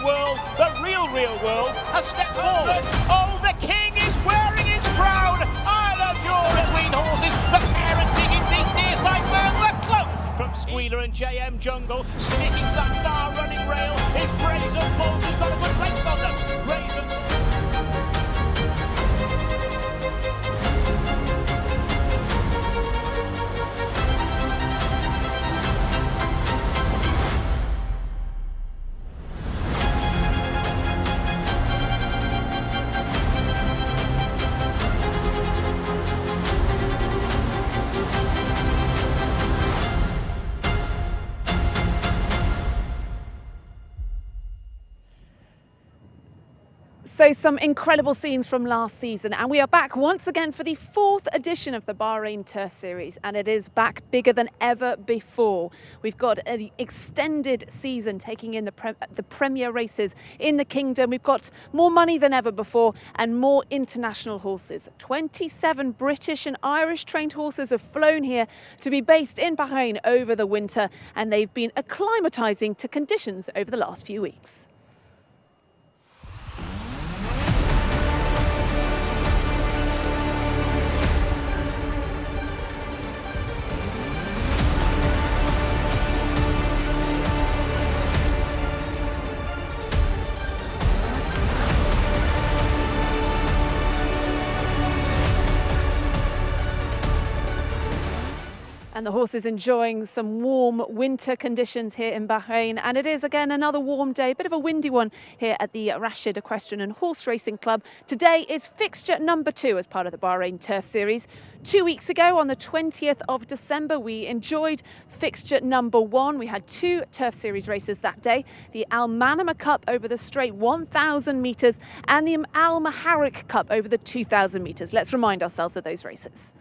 world, the real world, has stepped forward. Oh, the king is wearing his crown. I love your between horses. The parent digging deep near side man, the close from Squealer and JM Jungle, sticking that far running rail. His Brazen Bulls has got a good length on them. Brazen. So some incredible scenes from last season, and we are back once again for the 4th edition of the Bahrain Turf Series, and it is back bigger than ever before. We've got an extended season taking in the premier races in the kingdom. We've got more money than ever before and more international horses. 27 British and Irish trained horses have flown here to be based in Bahrain over the winter, and they've been acclimatising to conditions over the last few weeks. And the horses enjoying some warm winter conditions here in Bahrain. And it is again another warm day, a bit of a windy one here at the Rashid Equestrian and Horse Racing Club. Today is fixture number 2 as part of the Bahrain Turf Series. 2 weeks ago on the 20th of December, we enjoyed fixture number 1. We had 2 Turf Series races that day. The Al Manama Cup over the straight 1,000 metres and the Al Maharik Cup over the 2,000 metres. Let's remind ourselves of those races.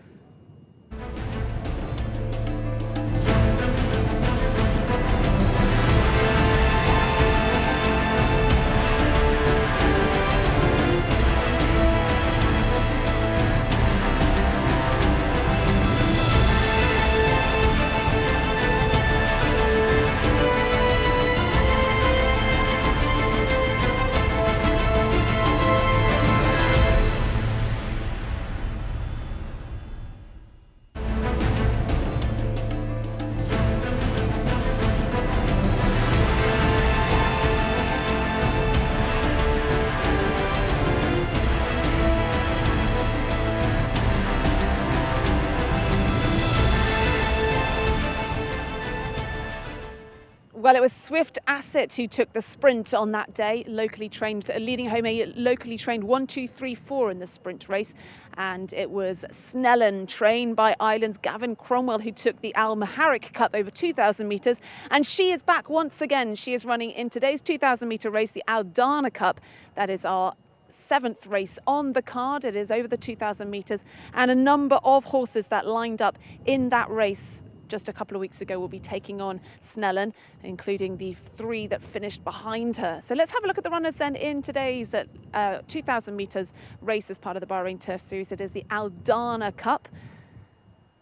Well, it was Swift Asset who took the sprint on that day, locally trained, leading home a locally trained 1, 2, 3, 4 in the sprint race. And it was Snellen, trained by Ireland's Gavin Cromwell, who took the Al Maharik Cup over 2,000 metres. And she is back once again. She is running in today's 2,000 metre race, the Al Dana Cup. That is our 7th race on the card. It is over the 2,000 metres, and a number of horses that lined up in that race just a couple of weeks ago will be taking on Snellen, including the 3 that finished behind her. So let's have a look at the runners then in today's 2,000 metres race as part of the Bahrain Turf Series. It is the Al Dana Cup.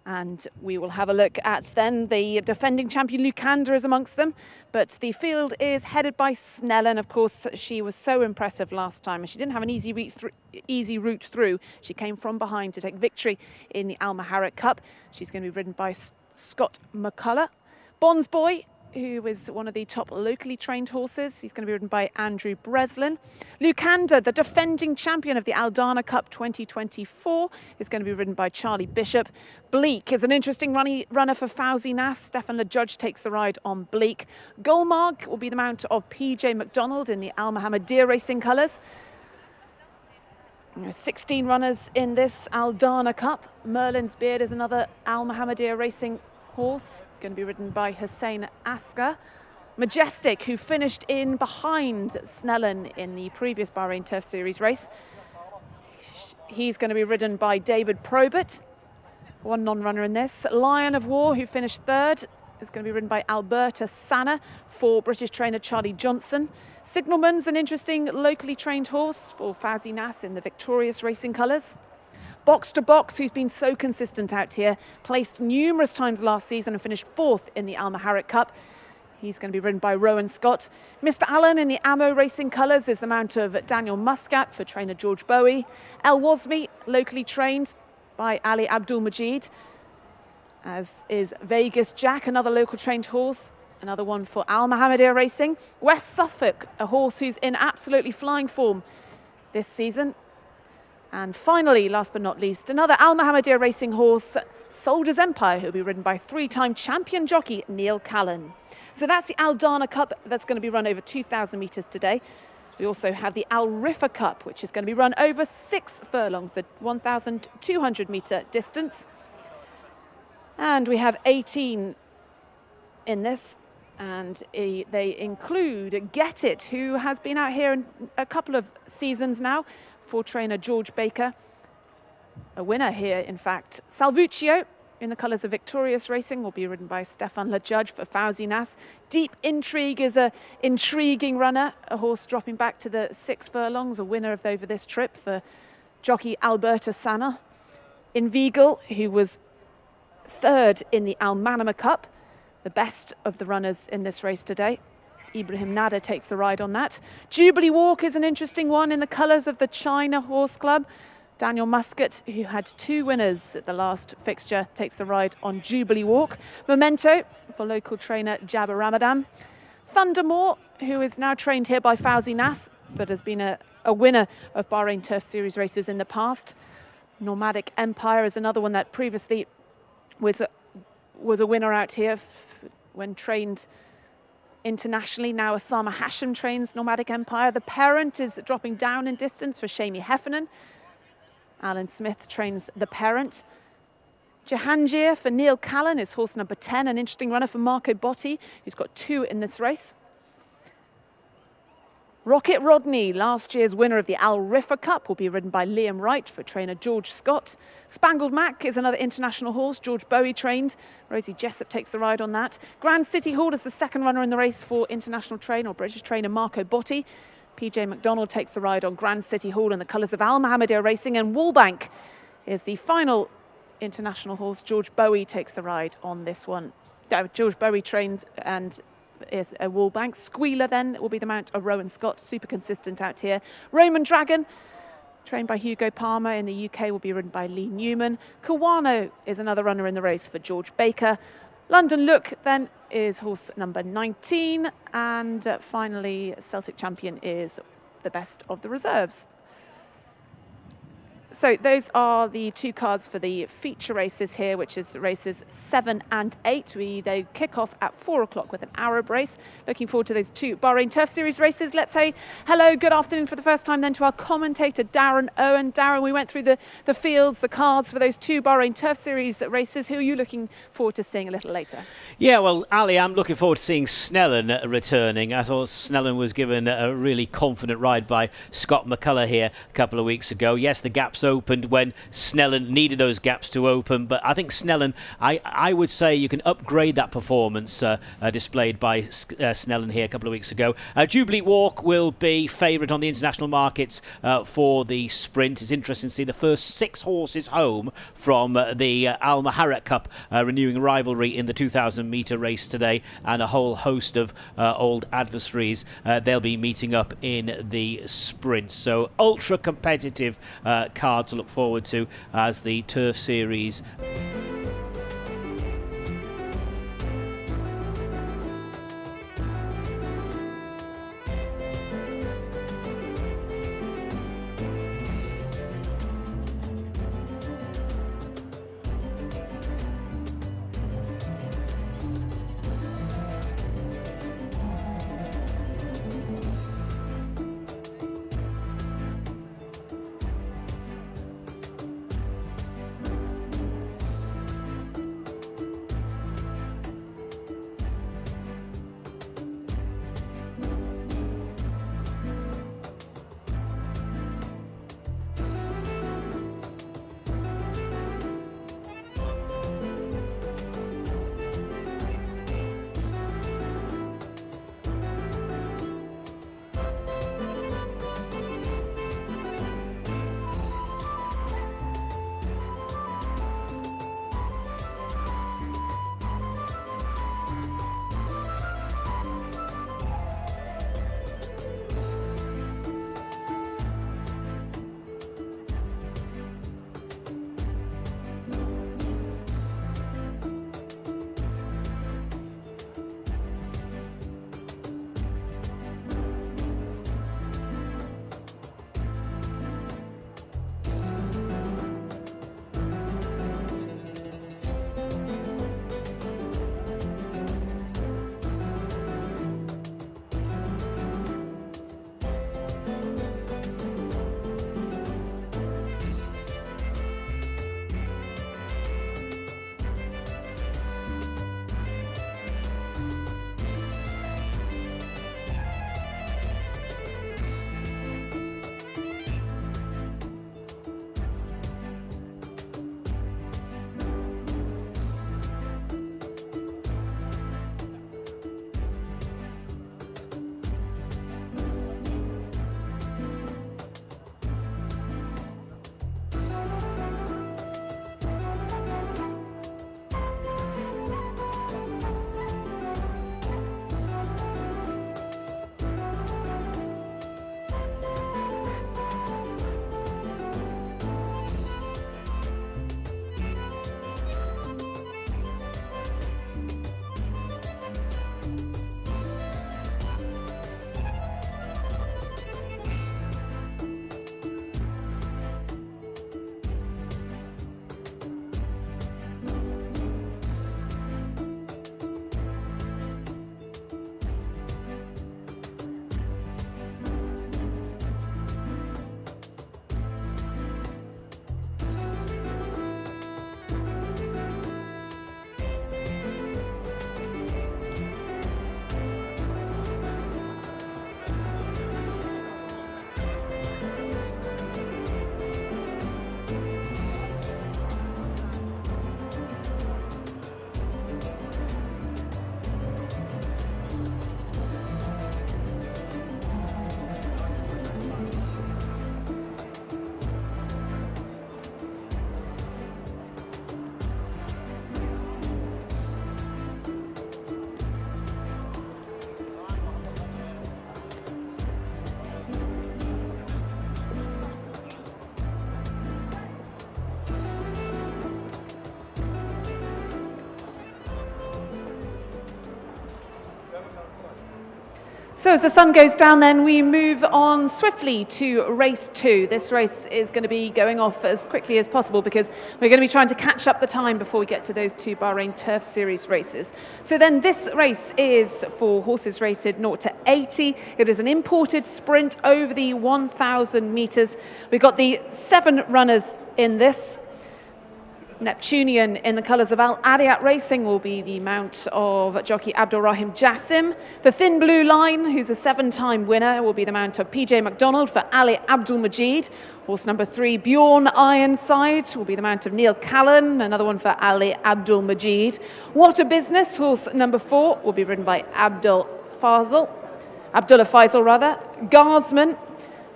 And we will have a look at then the defending champion Lucanda is amongst them. But the field is headed by Snellen. Of course, she was so impressive last time, and she didn't have an easy route through. She came from behind to take victory in the Al Maharik Cup. She's going to be ridden by Scott McCullough. Bonds Boy, who is one of the top locally trained horses. He's going to be ridden by Andrew Breslin. Lucanda, the defending champion of the Al Dana Cup 2024, is going to be ridden by Charlie Bishop. Bleak is an interesting runner for Fauzi Nass. Stefan LeJudge takes the ride on Bleak. Gulmarg will be the mount of PJ McDonald in the Al Mohammed Deer Racing colours. 16 runners in this Al Dana Cup. Merlin's Beard is another Al Mohammedia Racing horse, going to be ridden by Hussein Asker. Majestic, who finished in behind Snellen in the previous Bahrain Turf Series race. He's going to be ridden by David Probert, one non-runner in this. Lion of War, who finished 3rd, is going to be ridden by Alberta Sanna for British trainer Charlie Johnson. Signalman's an interesting locally trained horse for Fauzi Nass in the Victorious Racing colours. Box to Box, who's been so consistent out here, placed numerous times last season and finished 4th in the Al Maharik Cup. He's going to be ridden by Rowan Scott. Mr. Allen in the Ammo Racing colours is the mount of Daniel Muscat for trainer George Bowie. El Wasmi, locally trained by Ali Abdul Majid, as is Vegas Jack, another local trained horse, another one for Al Mohammedia Racing. West Suffolk, a horse who's in absolutely flying form this season. And finally, last but not least, another Al Mohammedia Racing horse, Soldiers Empire, who'll be ridden by three-time champion jockey Neil Callan. So that's the Aldana Cup that's going to be run over 2,000 metres today. We also have the Al RIFFA Cup, which is going to be run over 6 furlongs, the 1,200 metre distance. And we have 18 in this, and they include Get It, who has been out here in a couple of seasons now for trainer George Baker. A winner here, in fact. Salvuccio, in the colours of Victorious Racing, will be ridden by Stefan LeJudge for Fauzi Nas. Deep Intrigue is an intriguing runner, a horse dropping back to the 6 furlongs, a winner of over this trip for jockey Alberto Sanna. Inveigle, who was third in the Al Manama Cup, the best of the runners in this race today. Ibrahim Nada takes the ride on that. Jubilee Walk is an interesting one in the colours of the China Horse Club. Daniel Muscat, who had 2 winners at the last fixture, takes the ride on Jubilee Walk. Memento for local trainer Jabba Ramadan. Thundermore, who is now trained here by Fauzi Nas, but has been a winner of Bahrain Turf Series races in the past. Nomadic Empire is another one that previously was a winner out here when trained internationally. Now Osama Hashim trains Nomadic Empire. The Parent is dropping down in distance for Shamie Heffernan. Alan Smith trains the Parent. Jahangir for Neil Callan is horse number 10, an interesting runner for Marco Botti, who's got 2 in this race. Rocket Rodney, last year's winner of the Al RIFFA Cup, will be ridden by Liam Wright for trainer George Scott. Spangled Mac is another international horse, George Bowie trained. Rosie Jessup takes the ride on that. Grand City Hall is the second runner in the race for international trainer or British trainer Marco Botti. PJ McDonald takes the ride on Grand City Hall in the colours of Al Mohammedia Racing, and Wallbank is the final international horse. George Bowie takes the ride on this one. George Bowie trains and is a Wallbank. Squealer then will be the mount of Rowan Scott, super consistent out here. Roman Dragon, trained by Hugo Palmer in the UK, will be ridden by Lee Newman. Kawano is another runner in the race for George Baker. London Look then is horse number 19, and finally Celtic Champion is the best of the reserves. So those are the 2 cards for the feature races here, which is races 7 and 8. They kick off at 4 o'clock with an Arab race. Looking forward to those 2 Bahrain Turf Series races. Let's say hello, good afternoon for the first time then to our commentator, Darren Owen. Darren, we went through the fields, the cards for those 2 Bahrain Turf Series races. Who are you looking forward to seeing a little later? Yeah, well, Ali, I'm looking forward to seeing Snellen returning. I thought Snellen was given a really confident ride by Scott McCullough here a couple of weeks ago. Yes, the gaps opened when Snellen needed those gaps to open, but I think Snellen, I would say you can upgrade that performance displayed by Snellen here a couple of weeks ago. Jubilee Walk will be favourite on the international markets for the sprint. It's interesting to see the first 6 horses home from the Al Maharat Cup renewing rivalry in the 2,000 metre race today, and a whole host of old adversaries. They'll be meeting up in the sprint. So ultra competitive card to look forward to as the Turf Series. So as the sun goes down, then we move on swiftly to race 2. This race is going to be going off as quickly as possible because we're going to be trying to catch up the time before we get to those 2 Bahrain Turf Series races. So then this race is for horses rated 0 to 80. It is an imported sprint over the 1,000 metres. We've got the 7 runners in this. Neptunian in the colours of Al Adiyat Racing will be the mount of jockey Abdulrahim Jassim. The Thin Blue Line, who's a 7-time winner, will be the mount of PJ McDonald for Ali Abdul Majid. Horse number 3, Bjorn Ironside, will be the mount of Neil Callan, another one for Ali Abdul Majid. What a Business, horse number 4, will be ridden by Abdullah Faisal. Garsman,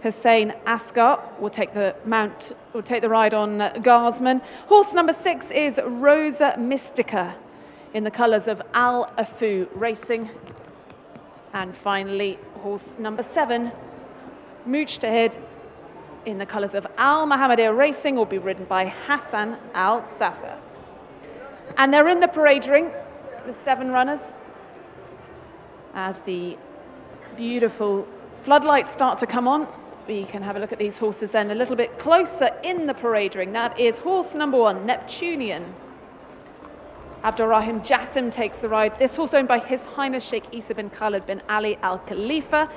Hussein Asghar will take the ride on Garsman. Horse number 6 is Rosa Mystica in the colours of Al Afu Racing. And finally, horse number 7, Mujtahid in the colours of Al Mohammedia Racing will be ridden by Hassan Al Safa. And they're in the parade ring, the 7 runners, as the beautiful floodlights start to come on. We can have a look at these horses then a little bit closer in the parade ring. That is horse number 1, Neptunian. Abdulrahim Jassim takes the ride. This horse owned by His Highness Sheikh Isa bin Khalid bin Ali Al Khalifa.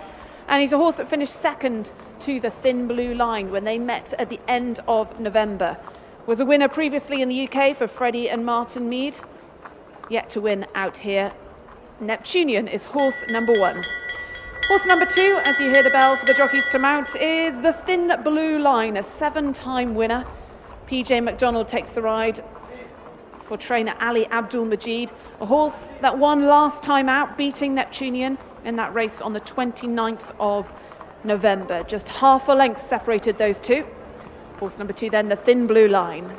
And he's a horse that finished second to the Thin Blue Line when they met at the end of November. Was a winner previously in the UK for Freddie and Martin Mead. Yet to win out here. Neptunian is horse number 1. Horse number 2, as you hear the bell for the jockeys to mount, is the Thin Blue Line, a 7-time winner. PJ McDonald takes the ride for trainer Ali Abdul Majid, a horse that won last time out, beating Neptunian in that race on the 29th of November. Just half a length separated those two. Horse number 2 then, the Thin Blue Line.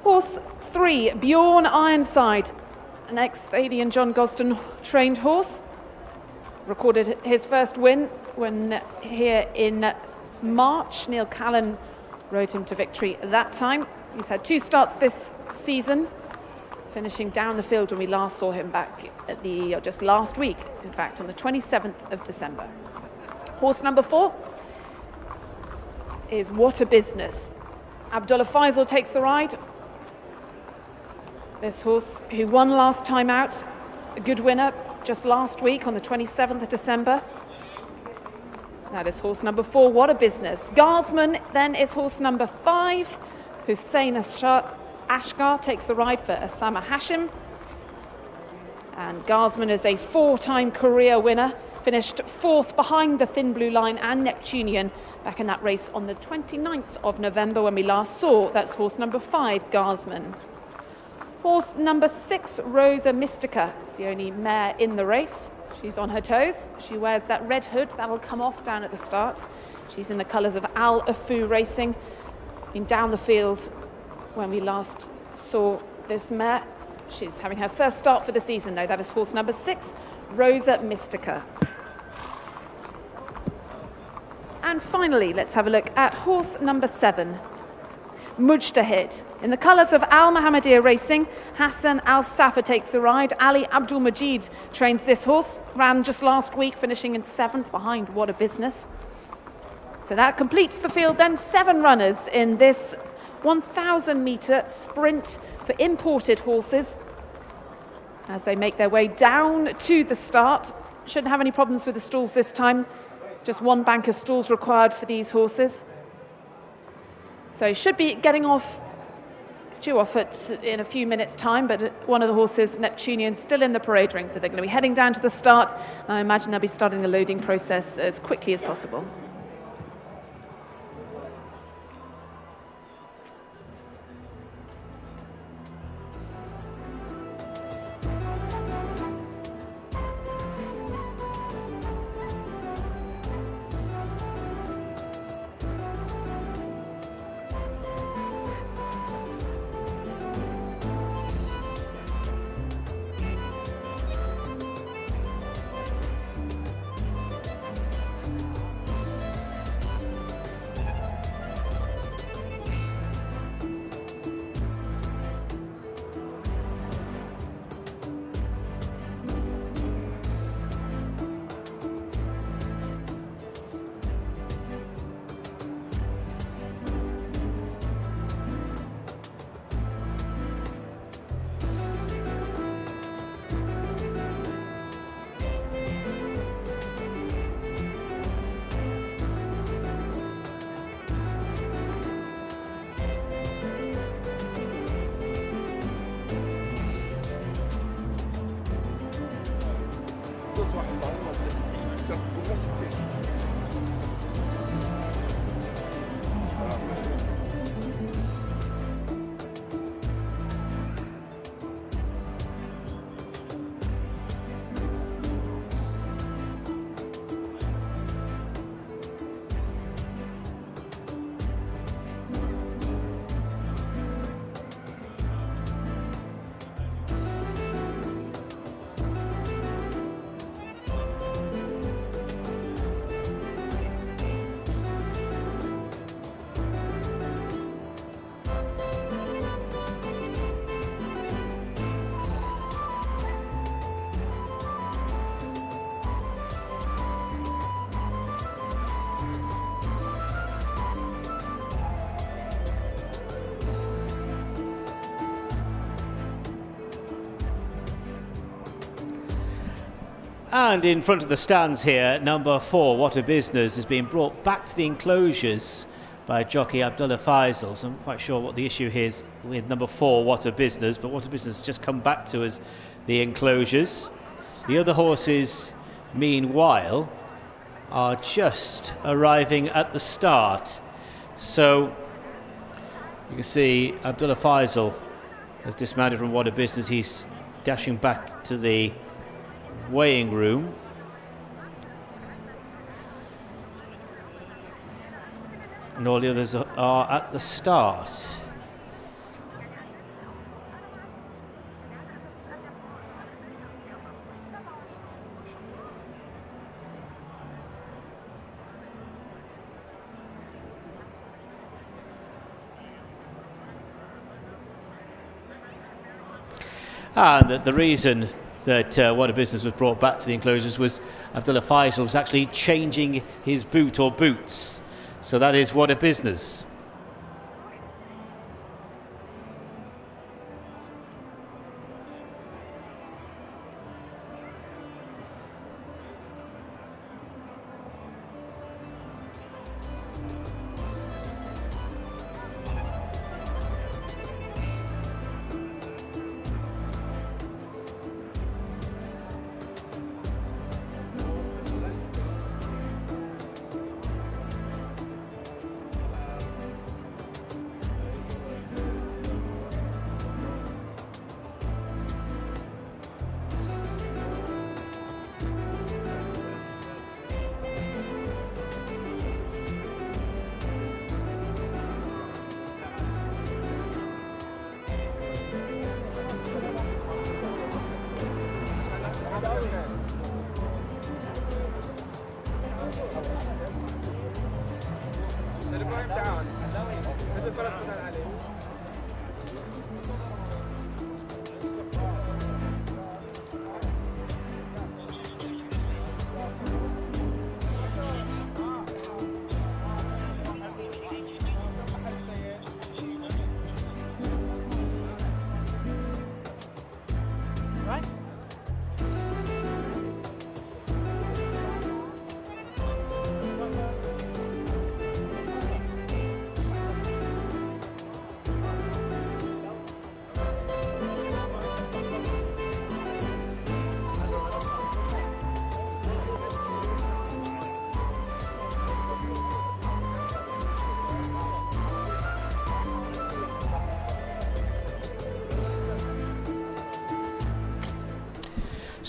Horse 3, Bjorn Ironside, an ex-Thady and John Gosden trained horse. Recorded his first win when here in March. Neil Callan rode him to victory that time. He's had 2 starts this season, finishing down the field when we last saw him back at just last week, in fact, on the 27th of December. Horse number 4 is What a Business. Abdullah Faisal takes the ride. This horse who won last time out, a good winner just last week on the 27th of December. That is horse number 4, What a Business. Garsman then is horse number 5. Hussein Asghar takes the ride for Osama Hashim. And Garsman is a 4-time career winner, finished 4th behind the Thin Blue Line and Neptunian back in that race on the 29th of November when we last saw. That's horse number 5, Garsman. Horse number 6, Rosa Mystica, is the only mare in the race. She's on her toes. She wears that red hood that will come off down at the start. She's in the colours of Al Afu Racing. Been down the field when we last saw this mare. She's having her first start for the season though. That is horse number 6, Rosa Mystica. And finally, let's have a look at horse number 7, Mujtahid. In the colours of Al Mohammedia Racing, Hassan Al Safa takes the ride. Ali Abdul Majid trains this horse, ran just last week, finishing in 7th behind What a Business. So that completes the field then. 7 runners in this 1,000 metre sprint for imported horses as they make their way down to the start. Shouldn't have any problems with the stalls this time. Just 1 bank of stalls required for these horses. So should be getting off, it's due off in a few minutes' time, but one of the horses, Neptunian, still in the parade ring, so they're going to be heading down to the start. I imagine they'll be starting the loading process as quickly as possible. And in front of the stands here, number 4, What a Business, has been brought back to the enclosures by jockey Abdullah Faisal. So I'm not quite sure what the issue is with number 4, What a Business, but What a Business has just come back to us, the enclosures. The other horses, meanwhile, are just arriving at the start. So you can see Abdullah Faisal has dismounted from What a Business. He's dashing back to the weighing room. And all the others are at the start. And the reason that What a Business was brought back to the enclosures was Abdullah Faisal was actually changing his boot or boots. So that is What a Business.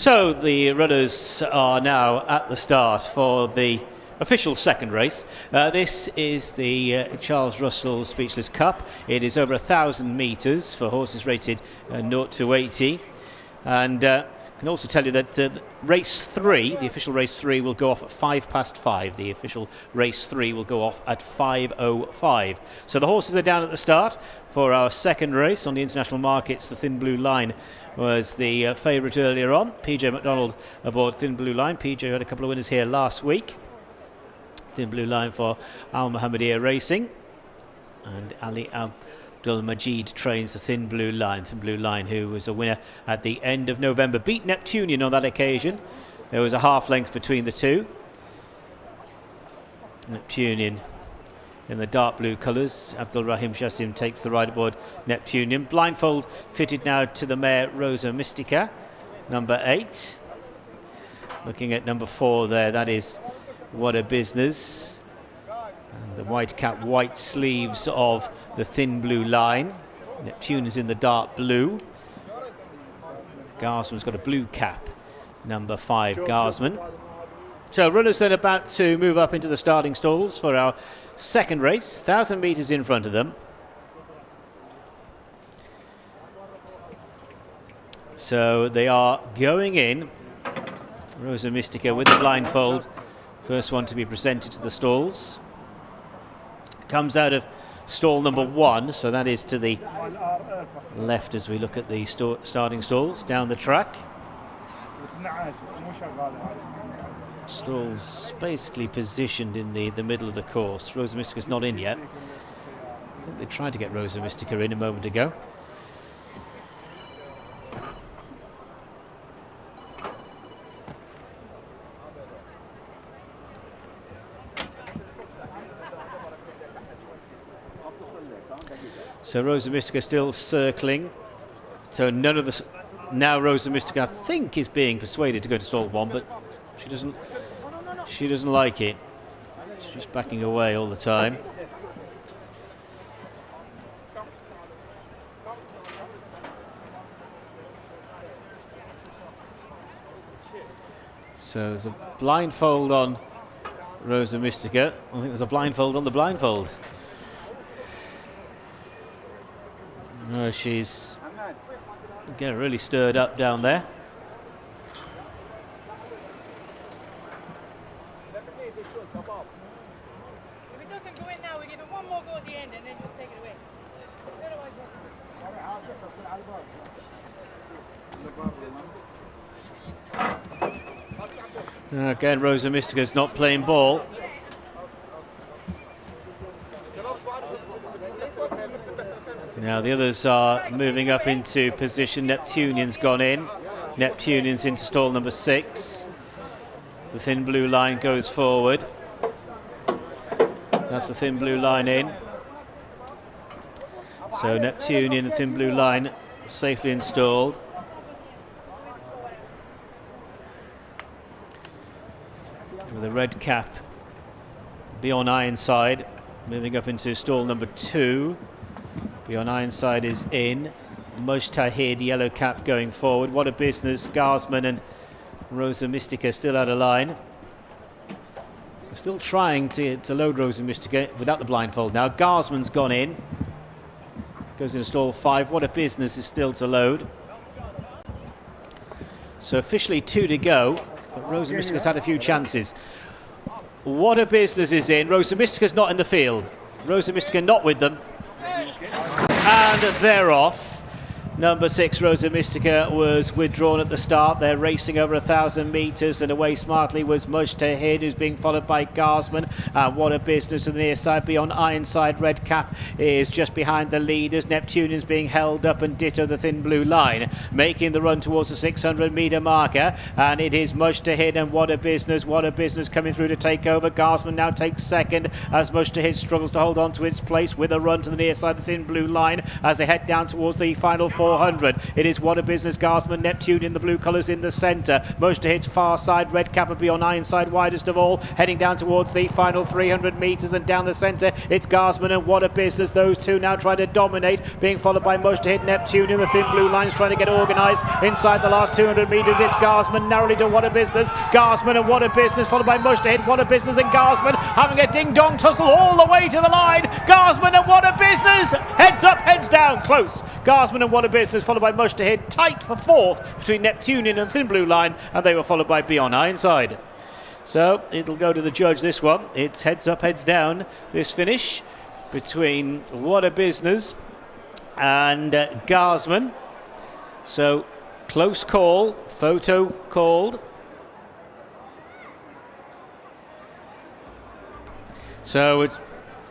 So the runners are now at the start for the official second race. This is the Charles Russell Speechlys Cup. It is over 1,000 metres for horses rated 0 to 80. And I can also tell you that race 3, the official race 3, will go off at 5:05. The official race 3 will go off at 5:05. So the horses are down at the start for our second race on the international markets. The Thin Blue Line was the favourite earlier on. PJ McDonald aboard Thin Blue Line. PJ had a couple of winners here last week. Thin Blue Line for Al Mohammedia Racing. And Ali Abdul Majid trains the Thin Blue Line. Thin Blue Line, who was a winner at the end of November, beat Neptunian on that occasion. There was a half length between the two. Neptunian in the dark blue colours. Abdul Rahim Shasim takes the ride aboard Neptunian. Blindfold fitted now to the mare Rosa Mystica, number 8. Looking at number 4 there, that is What a Business. And the white cap, white sleeves of the Thin Blue Line. Neptune is in the dark blue. Garsman's got a blue cap, number 5 Garsman. So runners then about to move up into the starting stalls for our second race, 1,000 metres in front of them. So they are going in. Rosa Mystica with the blindfold, first one to be presented to the stalls. Comes out of stall number 1, so that is to the left as we look at the starting stalls down the track. Stalls basically positioned in the middle of the course. Rosa Mystica's not in yet. I think they tried to get Rosa Mystica in a moment ago. So Rosa Mystica still circling. So none of the... Now Rosa Mystica, I think, is being persuaded to go to stall 1, but she doesn't like it. She's just backing away all the time. So there's a blindfold on Rosa Mystica. I think there's a blindfold on the blindfold. No, she's getting really stirred up down there. If it doesn't go in now, we give it one more go at the end and then just take it away. Again, Rosa Mystica's not playing ball. Now the others are moving up into position. Neptunian's gone in. Neptunian's into stall number 6. The Thin Blue Line goes forward. That's the Thin Blue Line in. So Neptunian and Thin Blue Line safely installed. With a red cap Beyond Ironside moving up into stall number 2. Beyond Ironside is in. Mujtahid, yellow cap going forward. What a Business, Garsman and Rosa Mystica still out of line. We're still trying to load Rosa Mystica without the blindfold now. Garsman's gone in. Goes into stall 5. What a Business is still to load. So officially 2 to go, but Rosa Mystica's had a few chances. What a Business is in. Rosa Mystica's not in the field. Rosa Mystica not with them. And they're off. Number 6, Rosa Mystica, was withdrawn at the start. They're racing over 1,000 metres, and away smartly was Mujtahid, who's being followed by Garsman. What a Business to the near side. Beyond Ironside, red cap is just behind the leaders. Neptunian's being held up, and ditto the Thin Blue Line, making the run towards the 600 metre marker. And it is Mujtahid and What a Business. What a Business coming through to take over. Garsman now takes second as Mujtahid struggles to hold on to its place with a run to the near side of the Thin Blue Line as they head down towards the final 400. It is What a Business, Garsman, Neptune in the blue colours in the centre. Mujtahid's far side, red cap and Beyond Ironside widest of all, heading down towards the final 300 metres, and down the centre it's Garsman and What a Business. Those two now trying to dominate, being followed by Mujtahid. Neptune in the Thin Blue Lines trying to get organised inside the last 200 metres. It's Garsman narrowly to What a Business. Garsman and What a Business followed by Mujtahid. What a Business and Garsman having a ding dong tussle all the way to the line. Garsman and What a Business, heads up, heads down, close. Garsman and What a Business followed by Mujtahid, tight for 4th between Neptunian and Thin Blue Line, and they were followed by Beyond Ironside. So it'll go to the judge, this one. It's heads up, heads down, this finish between What a Business and Garsman. So close call, photo called. So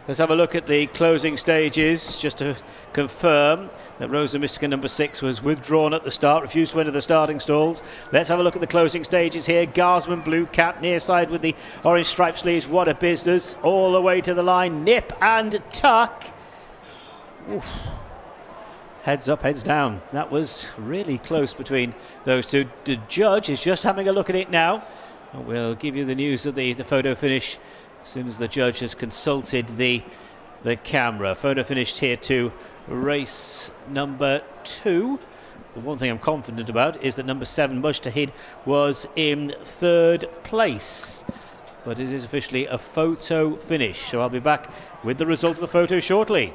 let's have a look at the closing stages just to confirm that Rosa Mystica number 6 was withdrawn at the start, refused to enter the starting stalls. Let's have a look at the closing stages here. Garsman, blue cap, near side with the orange striped sleeves. What a Business, all the way to the line, nip and tuck. Oof. Heads up, heads down. That was really close between those two. The judge is just having a look at it now. We'll give you the news of the photo finish as soon as the judge has consulted the camera. Photo finished here to race number 2. The one thing I'm confident about is that number 7, Mujtahid, was in 3rd place. But it is officially a photo finish. So I'll be back with the result of the photo shortly.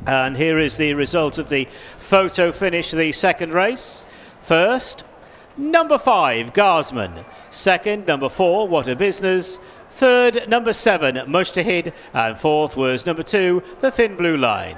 And here is the result of the photo finish, the second race. First, number 5, Garsman. Second, number 4, What a Business. Third, number 7, Mujtahid. And fourth was number 2, The Thin Blue Line.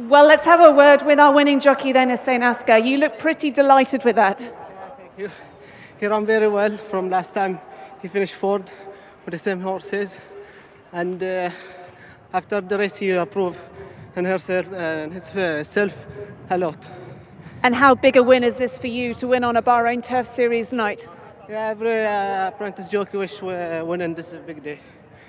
Well, let's have a word with our winning jockey then, Hussein Asker. You look pretty delighted with that. Yeah, thank you. He ran very well from last time. He finished 4th with the same horses. And after the race, he improved and himself a lot. And how big a win is this for you to win on a Bahrain Turf Series night? Yeah, every apprentice jockey wish winning this big day.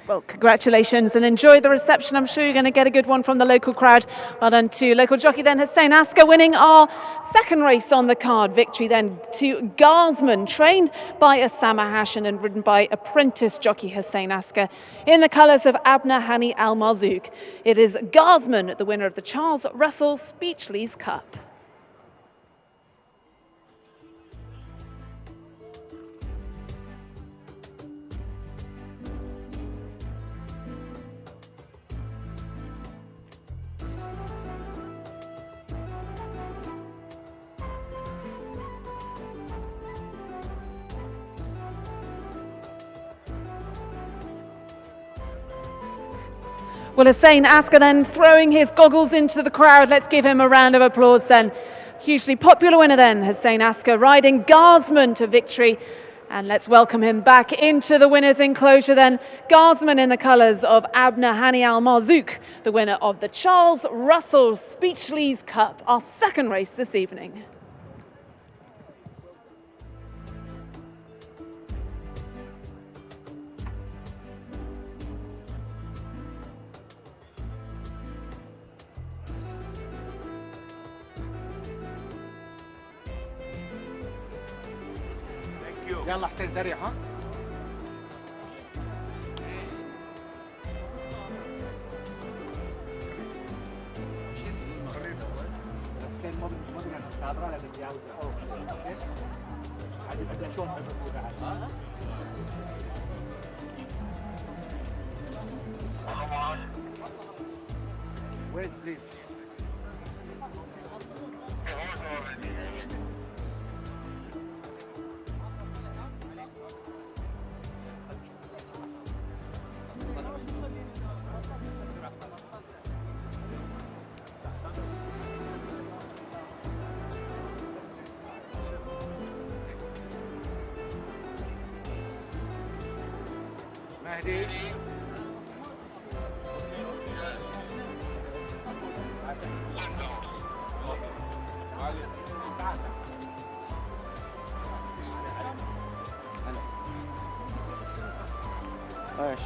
Well, congratulations and enjoy the reception. I'm sure you're going to get a good one from the local crowd. Well done to local jockey then Hussein Asker, winning our second race on the card. Victory then to Garsman, trained by Osama Hassan and ridden by apprentice jockey Hussein Asker in the colours of Abna Hani Al Marzouk. It is Garsman, the winner of the Charles Russell SPEECHLYS Cup. Well, Hussein Asker then throwing his goggles into the crowd. Let's give him a round of applause then. Hugely popular winner then, Hussein Asker, riding Garsman to victory. And let's welcome him back into the winner's enclosure then. Garsman in the colours of Abna Hani Al Marzouk, the winner of the Charles Russell SPEECHLYS Cup, our second race this evening. يلا حسين سريع ها وين بليز مهدي ايش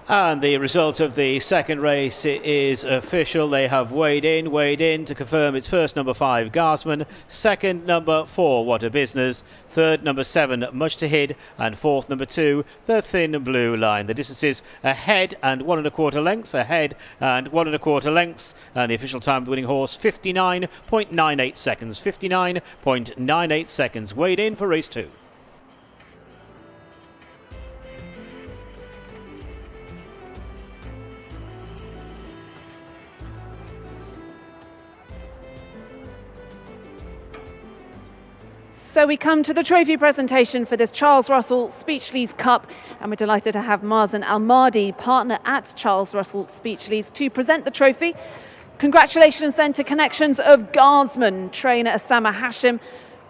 And the result of the second race is official. They have weighed in to confirm it's first number 5, Garsman, second number 4, What a Business, third number 7, Much to Hid, and fourth number 2, The Thin Blue Line. The distances ahead and 1 1/4 lengths, ahead and 1 1/4 lengths, and the official time of the winning horse 59.98 seconds. 59.98 seconds. Weighed in for race 2. So we come to the trophy presentation for this Charles Russell Speechlys Cup, and we're delighted to have Mazen Al-Mahdi, partner at Charles Russell Speechlys, to present the trophy. Congratulations then to connections of Garsman, trainer Osama Hashim,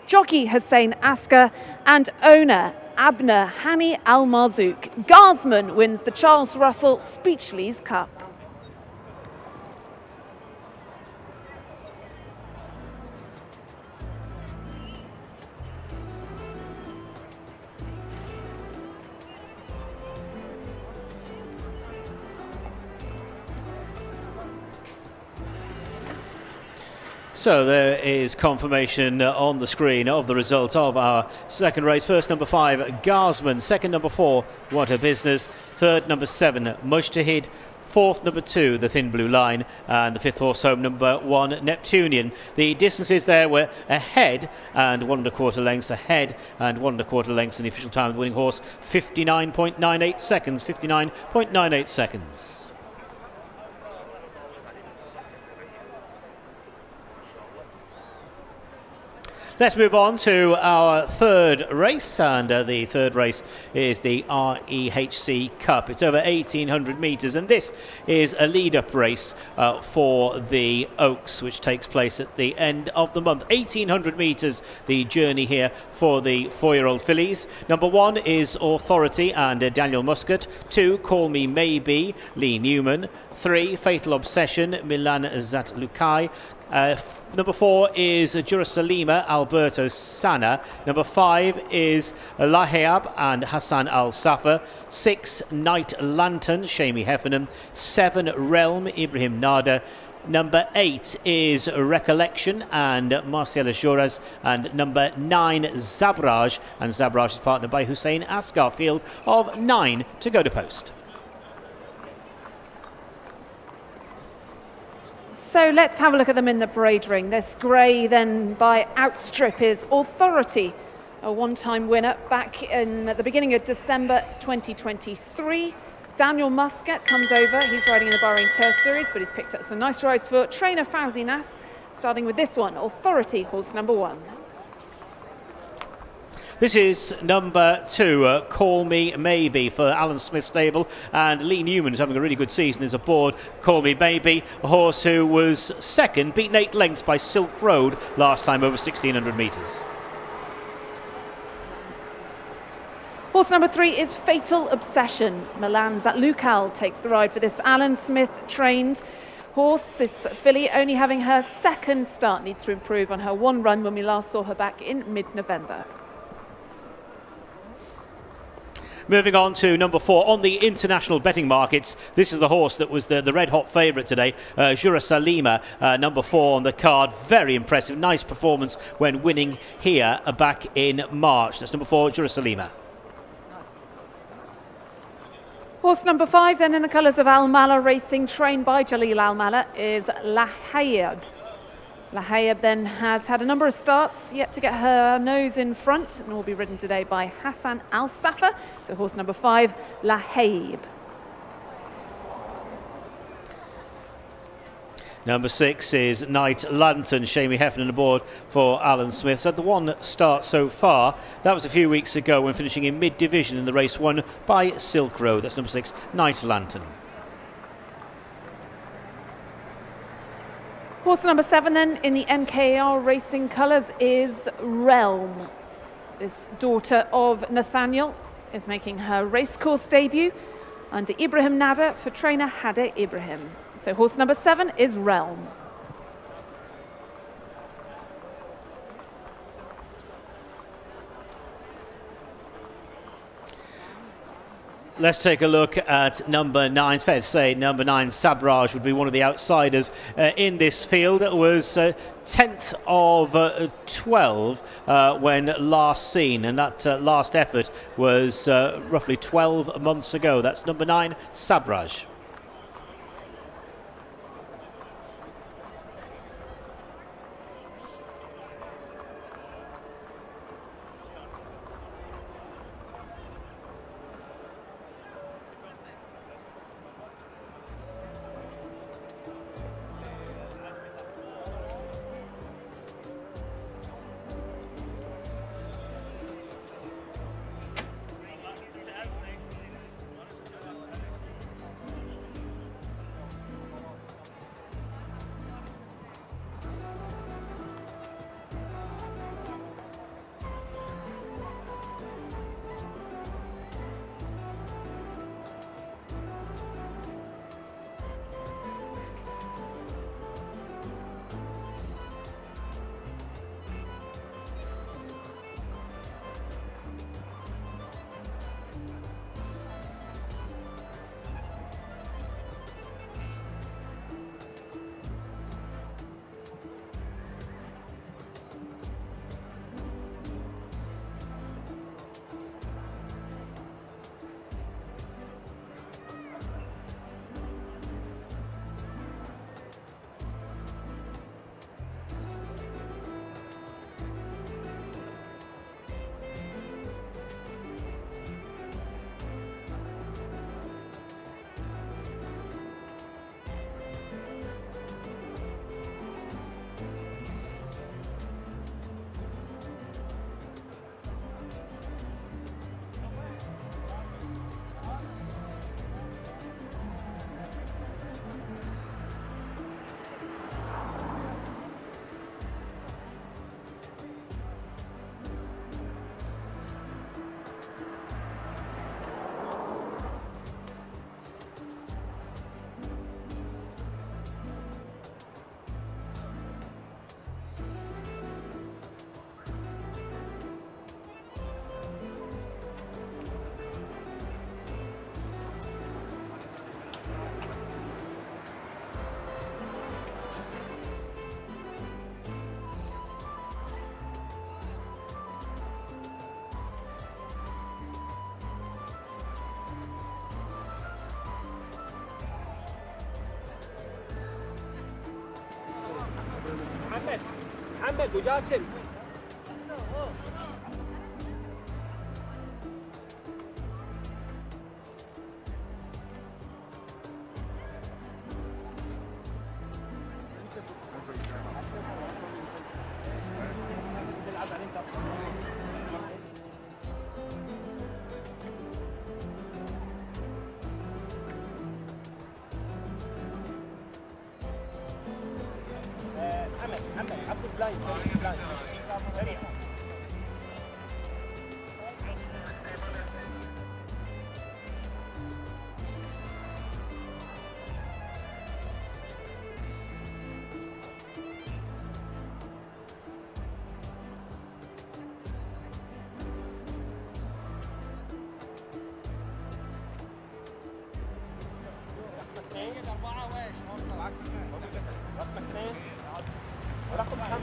jockey Hussein Asker, and owner Abner Hani Al-Marzouk. Garsman wins the Charles Russell Speechlys Cup. So there is confirmation on the screen of the result of our second race. First number 5, Garsman. Second number 4, What a Business. Third number 7, Mujtahid. Fourth number 2, The Thin Blue Line. And the fifth horse home, number 1, Neptunian. The distances there were ahead and 1 1/4 lengths, ahead and 1 1/4 lengths. And the official time of the winning horse 59.98 seconds. 59.98 seconds. Let's move on to our third race, and the third race is the REHC Cup. It's over 1,800 metres, and this is a lead-up race for the Oaks, which takes place at the end of the month. 1,800 metres, the journey here for the 4-year-old fillies. Number 1 is Authority and Daniel Muscat. 2, Call Me Maybe, Lee Newman. 3, Fatal Obsession, Milan Zatlukai. Number 4 is Jerusalema, Alberto Sana. Number 5 is Lahayab and Hassan Al Safa. 6, Night Lantern, Shami Heffernan. 7, Realm, Ibrahim Nada. Number 8 is Recollection and Marcela Joras. And number 9, Zabraj. And Zabraj is partnered by Hussein Askar. Field of 9 to go to post. So let's have a look at them in the braid ring. This grey then by Outstrip is Authority, a one-time winner back at the beginning of December 2023. Daniel Muscat comes over. He's riding in the BAHRAIN Turf Series, but he's picked up some nice rides for trainer Fauzi Nas, starting with this one, Authority, horse number 1. This is number 2, Call Me Maybe, for Alan Smith stable, and Lee Newman is having a really good season, is aboard Call Me Maybe, a horse who was second, beaten 8 lengths by Silk Road last time over 1,600 metres. Horse number 3 is Fatal Obsession. Milan Zatlukal takes the ride for this Alan Smith trained horse. This filly, only having her second start, needs to improve on her one run when we last saw her back in mid-November. Moving on to number 4 on the international betting markets. This is the horse that was the red hot favourite today, Jerusalema, number 4 on the card. Very impressive, nice performance when winning here back in March. That's number 4, Jerusalema. Horse number 5 then in the colours of Al Mala Racing, trained by Jalil Al Mala, is Lahayab. Lahayab then has had a number of starts, yet to get her nose in front, and will be ridden today by Hassan Al Safa. So horse number 5, Lahayab. Number 6 is Night Lantern, Shami Heffernan aboard for Alan Smith. So the one start so far, that was a few weeks ago when finishing in mid-division in the race won by Silk Road. That's number 6, Night Lantern. Horse number 7 then in the MKR Racing colours is Realm. This daughter of Nathaniel is making her racecourse debut under Ibrahim Nada for trainer Hade Ibrahim. So horse number 7 is Realm. Let's take a look at number 9. It's fair to say number 9, Sabraj, would be one of the outsiders in this field. It was 10th of 12 when last seen, and that last effort was roughly 12 months ago. That's number 9, Sabraj. محمد وجاسم. محمد عبد البلاين سريع. رقم 5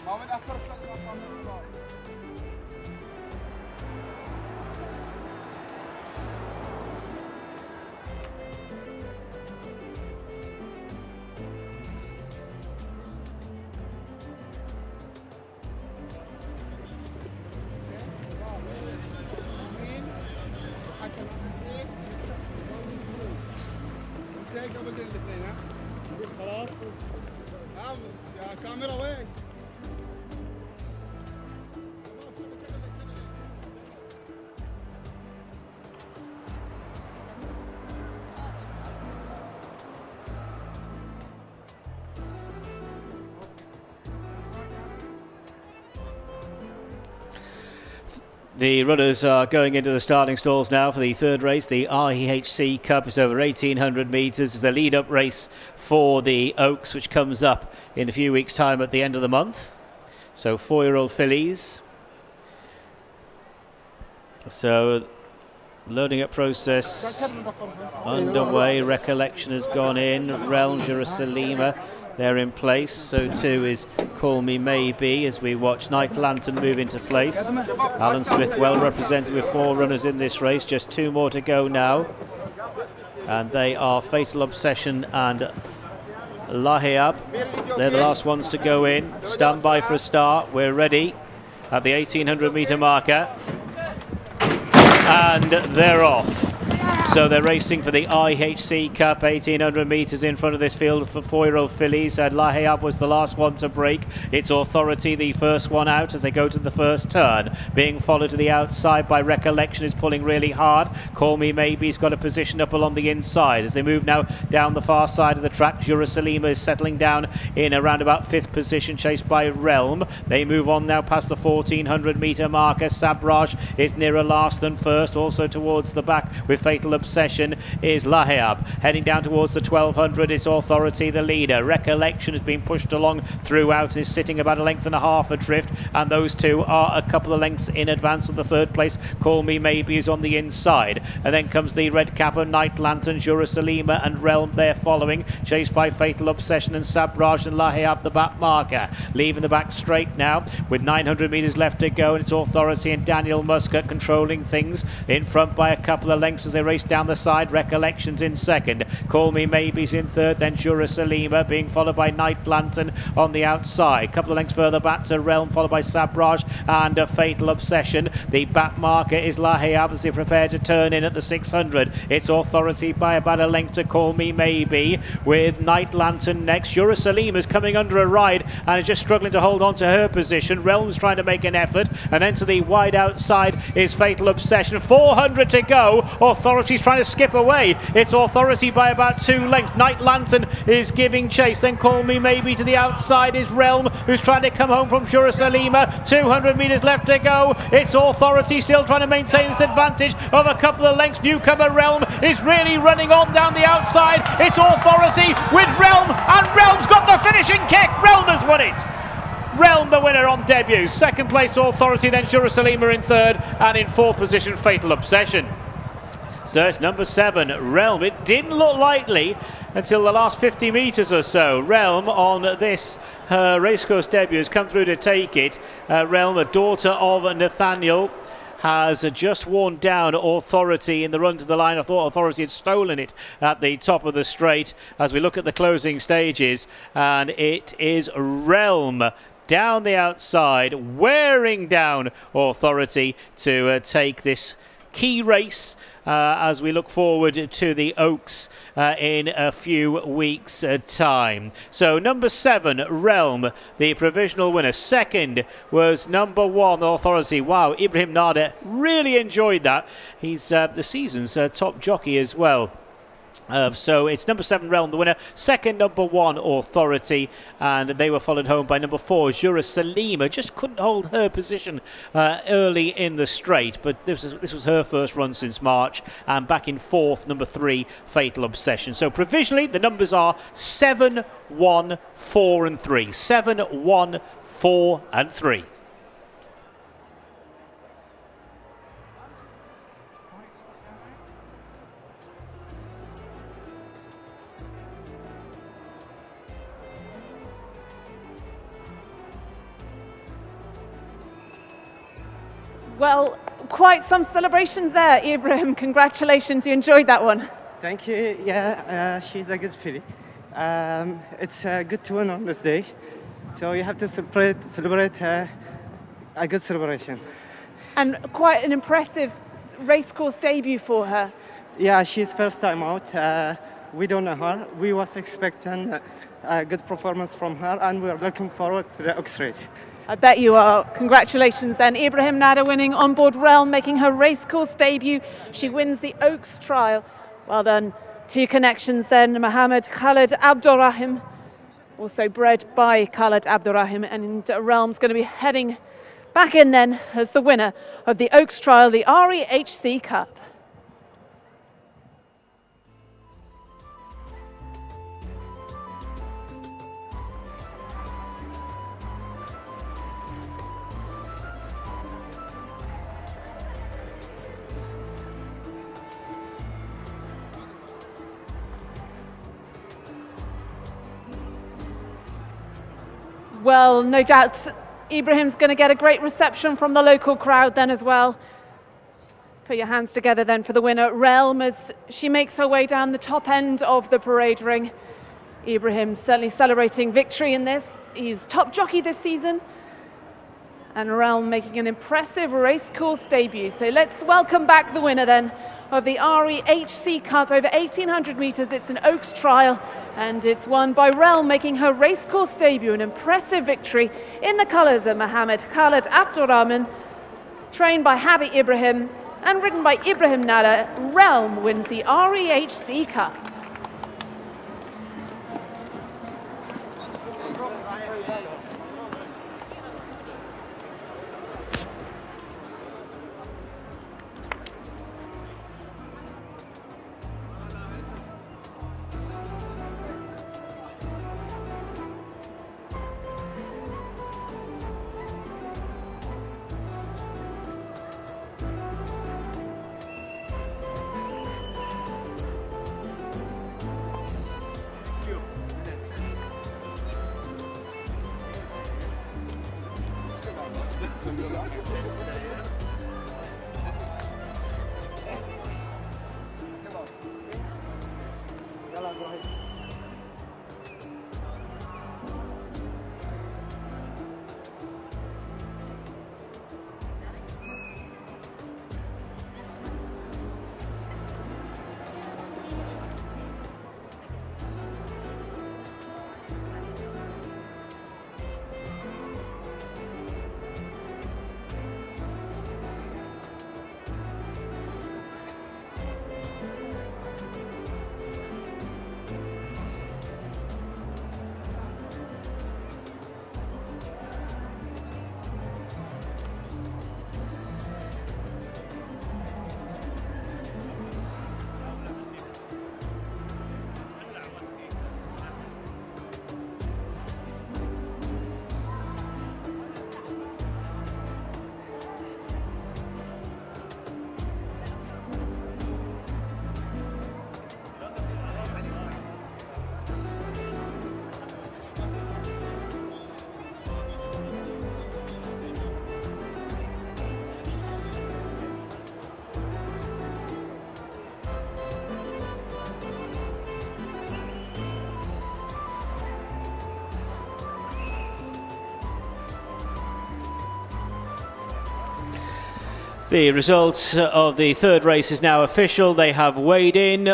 ما من أخر الاثنين ها؟ خلاص نعم يا كاميرا وين؟ The runners are going into the starting stalls now for the third race. The REHC Cup is over 1,800 metres. It's the lead-up race for the Oaks, which comes up in a few weeks' time at the end of the month. So 4-year-old fillies. So loading up process underway. Recollection has gone in. Realm, Jerusalem, they're in place. So too is Call Me Maybe as we watch Night Lantern move into place. Alan Smith well represented with 4 runners in this race. Just 2 more to go now. And they are Fatal Obsession and Lahiab. They're the last ones to go in. Stand by for a start. We're ready at the 1,800 metre marker. And they're off. So they're racing for the IHC Cup, 1,800 metres in front of this field for 4-year-old fillies. Lahiab was the last one to break. It's Authority, the first one out as they go to the first turn. Being followed to the outside by Recollection, is pulling really hard. Call Me Maybe's got a position up along the inside. As they move now down the far side of the track, Jerusalem is settling down in around about 5th position, chased by Realm. They move on now past the 1,400 metre marker. Sabraj is nearer last than first, also towards the back with Fatal Obsession is Lahiab. Heading down towards the 1,200, it's Authority, the leader. Recollection has been pushed along throughout, is sitting about 1.5 lengths adrift, and those two are a couple of lengths in advance of the third place. Call Me Maybe is on the inside. And then comes the Red Cap of Night Lantern, Jerusalem and Realm there following, chased by Fatal Obsession and Sabraj and Lahiab, the back marker. Leaving the back straight now with 900 metres left to go, and it's Authority and Daniel Muscat controlling things in front by a couple of lengths as they race down the side. Recollections in second. Call Me Maybe's in third, then Jerusalem being followed by Night Lantern on the outside. Couple of lengths further back to Realm, followed by Sabraj and a Fatal Obsession. The back marker is Lahiab as they prepare to turn in at the 600. It's Authority by about a length to Call Me Maybe, with Night Lantern next. Jerusalem is coming under a ride and is just struggling to hold on to her position. Realm's trying to make an effort, and then to the wide outside is Fatal Obsession. 400 to go. Authority's trying to skip away. It's Authority by about 2 lengths. Night Lantern is giving chase. Then Call Me Maybe to the outside is Realm, who's trying to come home from Jerusalem. 200 metres left to go. It's Authority still trying to maintain this advantage of a couple of lengths. Newcomer Realm is really running on down the outside. It's Authority with Realm, and Realm's got the finishing kick. Realm has won it. Realm the winner on debut. Second place Authority, then Jerusalem in third, and in fourth position Fatal Obsession. So it's number 7, Realm. It didn't look likely until the last 50 metres or so. Realm on this racecourse debut has come through to take it. Realm, a daughter of Nathaniel, has just worn down Authority in the run to the line. I thought Authority had stolen it at the top of the straight as we look at the closing stages, and it is Realm down the outside, wearing down Authority to take this key race as we look forward to the Oaks in a few weeks' time. So number 7, Realm, the provisional winner. Second was number 1, Authority. Wow, Ibrahim Nada really enjoyed that. He's the season's top jockey as well. So it's number 7, Realm, the winner. Second, number 1, Authority, and they were followed home by number 4, Jerusalem. Just couldn't hold her position early in the straight, but this was her first run since March. And back in 4th, number 3, Fatal Obsession. So provisionally, the numbers are 7, 1, 4 and 3. 7, 1, 4 and 3. Well, quite some celebrations there, Ibrahim. Congratulations, you enjoyed that one. Thank you. Yeah, she's a good filly. It's good to win on this day, so you have to celebrate a good celebration. And quite an impressive racecourse debut for her. Yeah, she's first time out. we don't know her. We was expecting a good performance from her, and we're looking forward to the Oaks race. I bet you are. Congratulations then. Ibrahim Nada winning on board Realm, making her racecourse debut. She wins the Oaks trial. Well done. 2 connections then. Mohammed Khalid Abdurrahim, also bred by Khalid Abdurrahim, and Realm's going to be heading back in then as the winner of the Oaks trial, the REHC Cup. Well, no doubt Ibrahim's going to get a great reception from the local crowd then as well. Put your hands together then for the winner, Realm, as she makes her way down the top end of the parade ring. Ibrahim certainly celebrating victory in this. He's top jockey this season. And Realm making an impressive racecourse debut. So let's welcome back the winner then of the REHC Cup over 1,800 metres. It's an Oaks trial, and it's won by Realm, making her racecourse debut. An impressive victory in the colours of Mohammed Khalid Abdurrahman, trained by Hadi Ibrahim and ridden by Ibrahim Nada. Realm wins the REHC Cup. The results of the third race is now official. They have weighed in.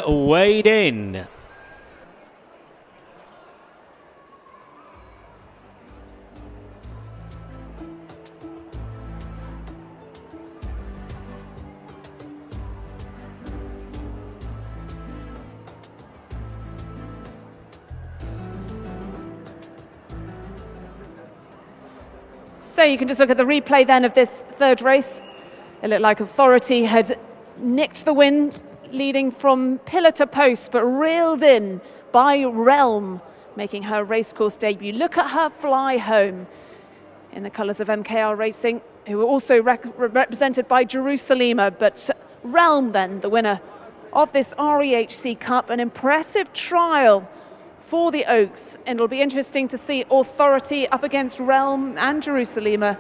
So you can just look at the replay then of this third race. It looked like Authority had nicked the win, leading from pillar to post, but reeled in by Realm, making her racecourse debut. Look at her fly home in the colours of MKR Racing, who were also represented by Jerusalema. But Realm then, the winner of this REHC Cup, an impressive trial for the Oaks. And it'll be interesting to see Authority up against Realm and Jerusalema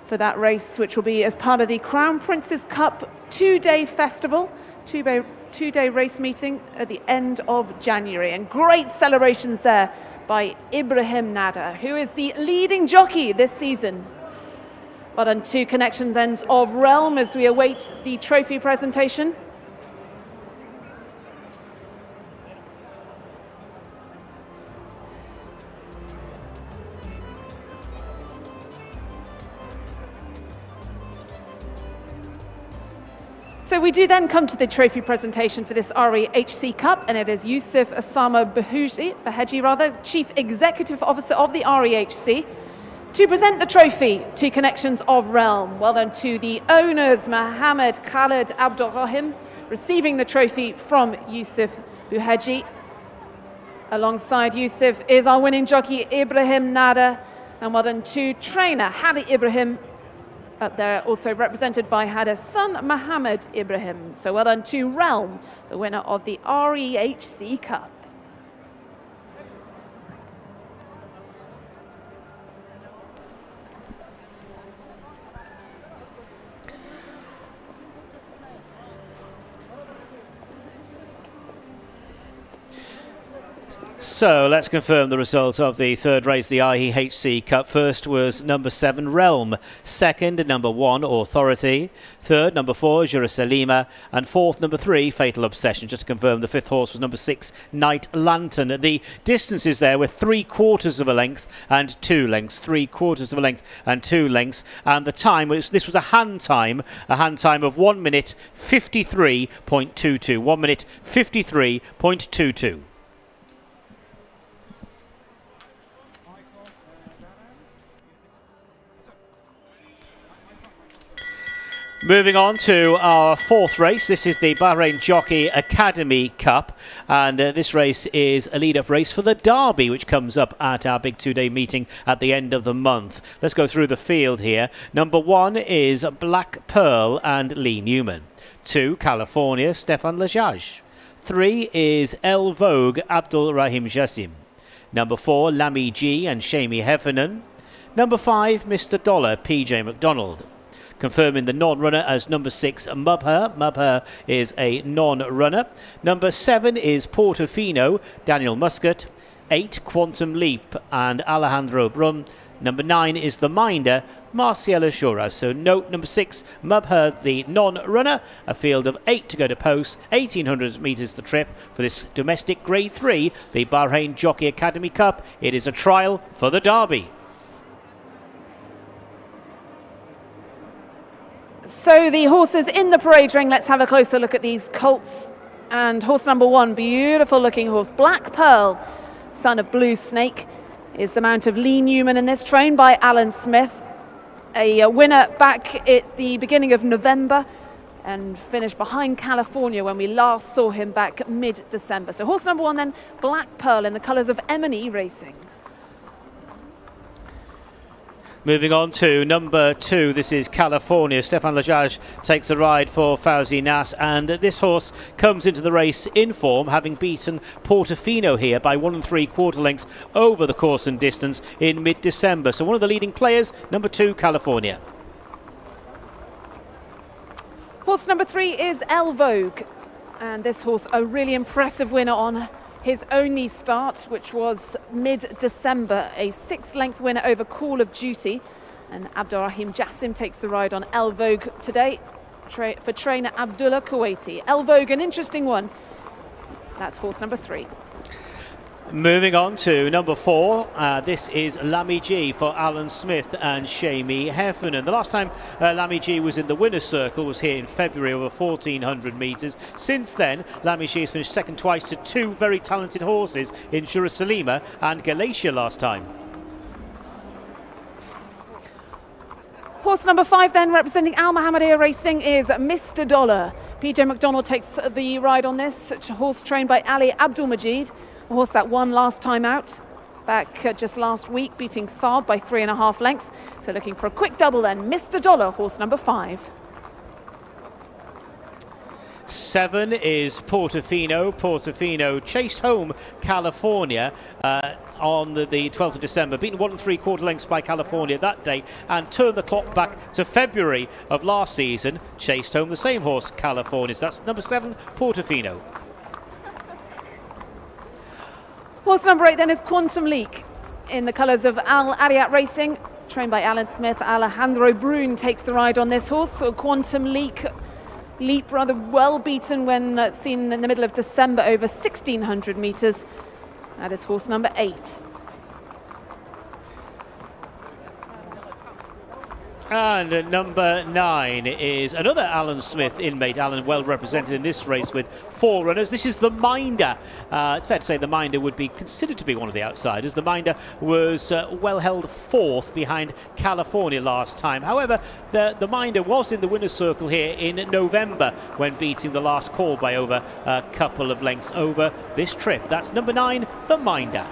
for that race, which will be as part of the Crown Prince's Cup two-day festival, two-day race meeting at the end of January. And great celebrations there by Ibrahim Nada, who is the leading jockey this season. But on 2 connections ends of Realm as we await the trophy presentation. So we do then come to the trophy presentation for this REHC Cup, and it is Yusuf Osama Beheji, Chief Executive Officer of the REHC, to present the trophy to Connections of Realm. Well done to the owners, Mohammed Khaled Abdurrahim, receiving the trophy from Yusuf Beheji. Alongside Yusuf is our winning jockey, Ibrahim Nada, and well done to trainer Hadi Ibrahim, up there also represented by Hada's son, Mohammed Ibrahim. So well done to Realm, the winner of the REHC Cup. So let's confirm the results of the third race, the REHC Cup. First was number 7, Realm. Second, number 1, Authority. Third, number 4, Jerusalem. And fourth, number 3, Fatal Obsession. Just to confirm, the fifth horse was number 6, Night Lantern. The distances there were 3/4 of a length and 2 lengths. 3/4 of a length and 2 lengths. And the time, this was a hand time of 1 minute 53.22. 1 minute 53.22. Moving on to our fourth race, this is the Bahrain Jockey Academy Cup, and this race is a lead-up race for the Derby, which comes up at our big 2-day meeting at the end of the month. Let's go through the field here. Number 1 is Black Pearl and Lee Newman. 2, California, Stefan Lajaj. 3 is El Vogue, Abdul Rahim Jassim. Number 4, Lamy G and Shamie Heffernan. Number 5, Mr. Dollar, PJ McDonald. Confirming the non-runner as number 6, Mubher. Mubher is a non-runner. Number 7 is Portofino, Daniel Muscat. 8, Quantum Leap and Alejandro Brum. Number 9 is The Minder, Marciela Shura. So note number 6, Mubher, the non-runner. A field of 8 to go to post, 1,800 metres the trip for this domestic Grade 3, the Bahrain Jockey Academy Cup. It is a trial for the Derby. So the horses in the parade ring, let's have a closer look at these colts. And horse number 1, beautiful looking horse, Black Pearl, son of Blue Snake, is the mount of Lee Newman in this, trained by Alan Smith. A winner back at the beginning of November and finished behind California when we last saw him back mid-December. So horse number 1 then, Black Pearl, in the colours of M&E Racing. Moving on to number 2, this is California. Stefan Lajaj takes the ride for Fauzi Nas, and this horse comes into the race in form, having beaten Portofino here by 1 3/4 lengths over the course and distance in mid-December. So one of the leading players, number 2, California. Horse number 3 is El Vogue, and this horse a really impressive winner on his only start, which was mid-December, a 6-length winner over Call of Duty. And Abdurrahim Jassim takes the ride on El Vogue today for trainer Abdullah Kuwaiti. El Vogue, an interesting one. That's horse number 3. Moving on to number 4, this is Lamy G for Alan Smith and Shamie Heffernan. The last time Lamy G was in the winner's circle was here in February, over 1,400 metres. Since then, Lamy G has finished second twice to 2 very talented horses in Jerusalem and Galatia last time. Horse number 5 then, representing Al Mohammedia Racing, is Mr. Dollar. PJ McDonald takes the ride on this, horse trained by Ali Abdul Majid. A horse that won last time out, back just last week, beating Tharb by 3.5 lengths. So looking for a quick double then, Mr. Dollar, horse number 5. 7 is Portofino. Portofino chased home California on the 12th of December, beaten 1 3/4 lengths by California that day, and turned the clock back to February of last season, chased home the same horse, California. So that's number 7, Portofino. Horse number 8 then is Quantum Leap, in the colours of Al Ariat Racing, trained by Alan Smith. Alejandro Brun takes the ride on this horse. So Quantum Leap rather well beaten when seen in the middle of December over 1,600 metres. That is horse number 8. And number 9 is another Alan Smith inmate. Alan well represented in this race with 4 runners. This is the Minder. It's fair to say the Minder would be considered to be one of the outsiders. The Minder was well held 4th behind California last time. However, the Minder was in the winner's circle here in November when beating the last call by over a couple of lengths over this trip. That's number 9, the Minder.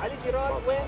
علي جيران وين؟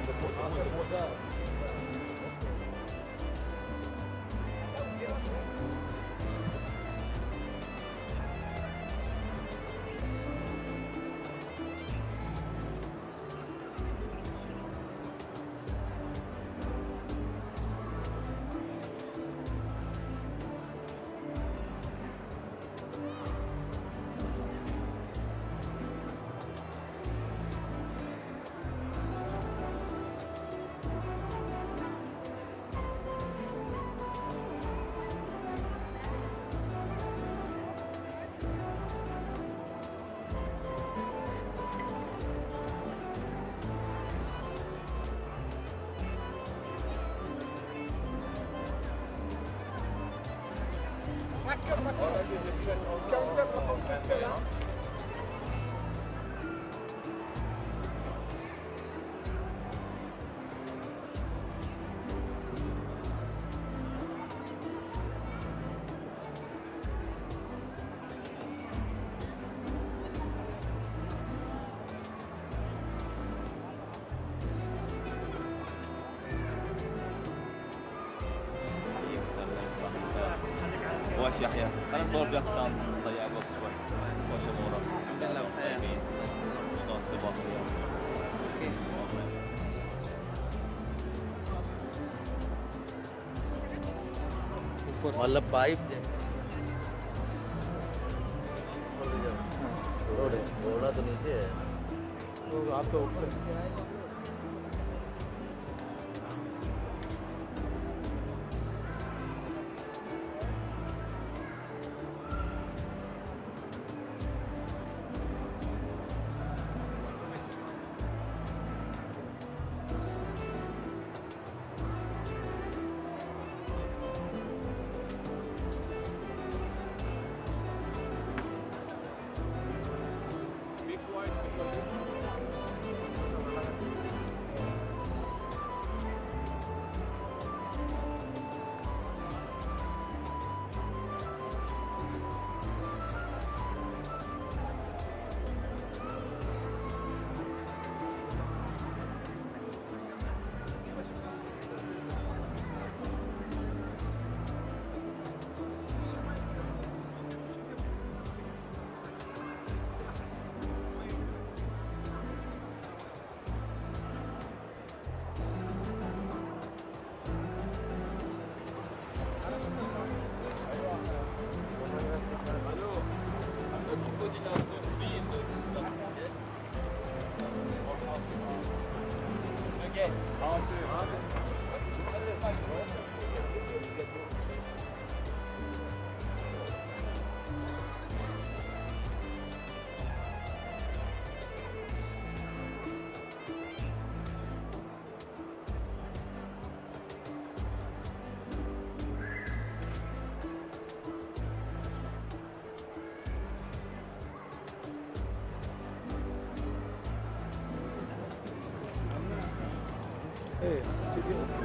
واش يحيى انا نصور بيك عشان نضيع وقت شوي واش امورك؟ لا لا بخير شلون الصباح؟ اوكي मतलब pipe घोड़ा तो नीचे है तो आपके ऊपर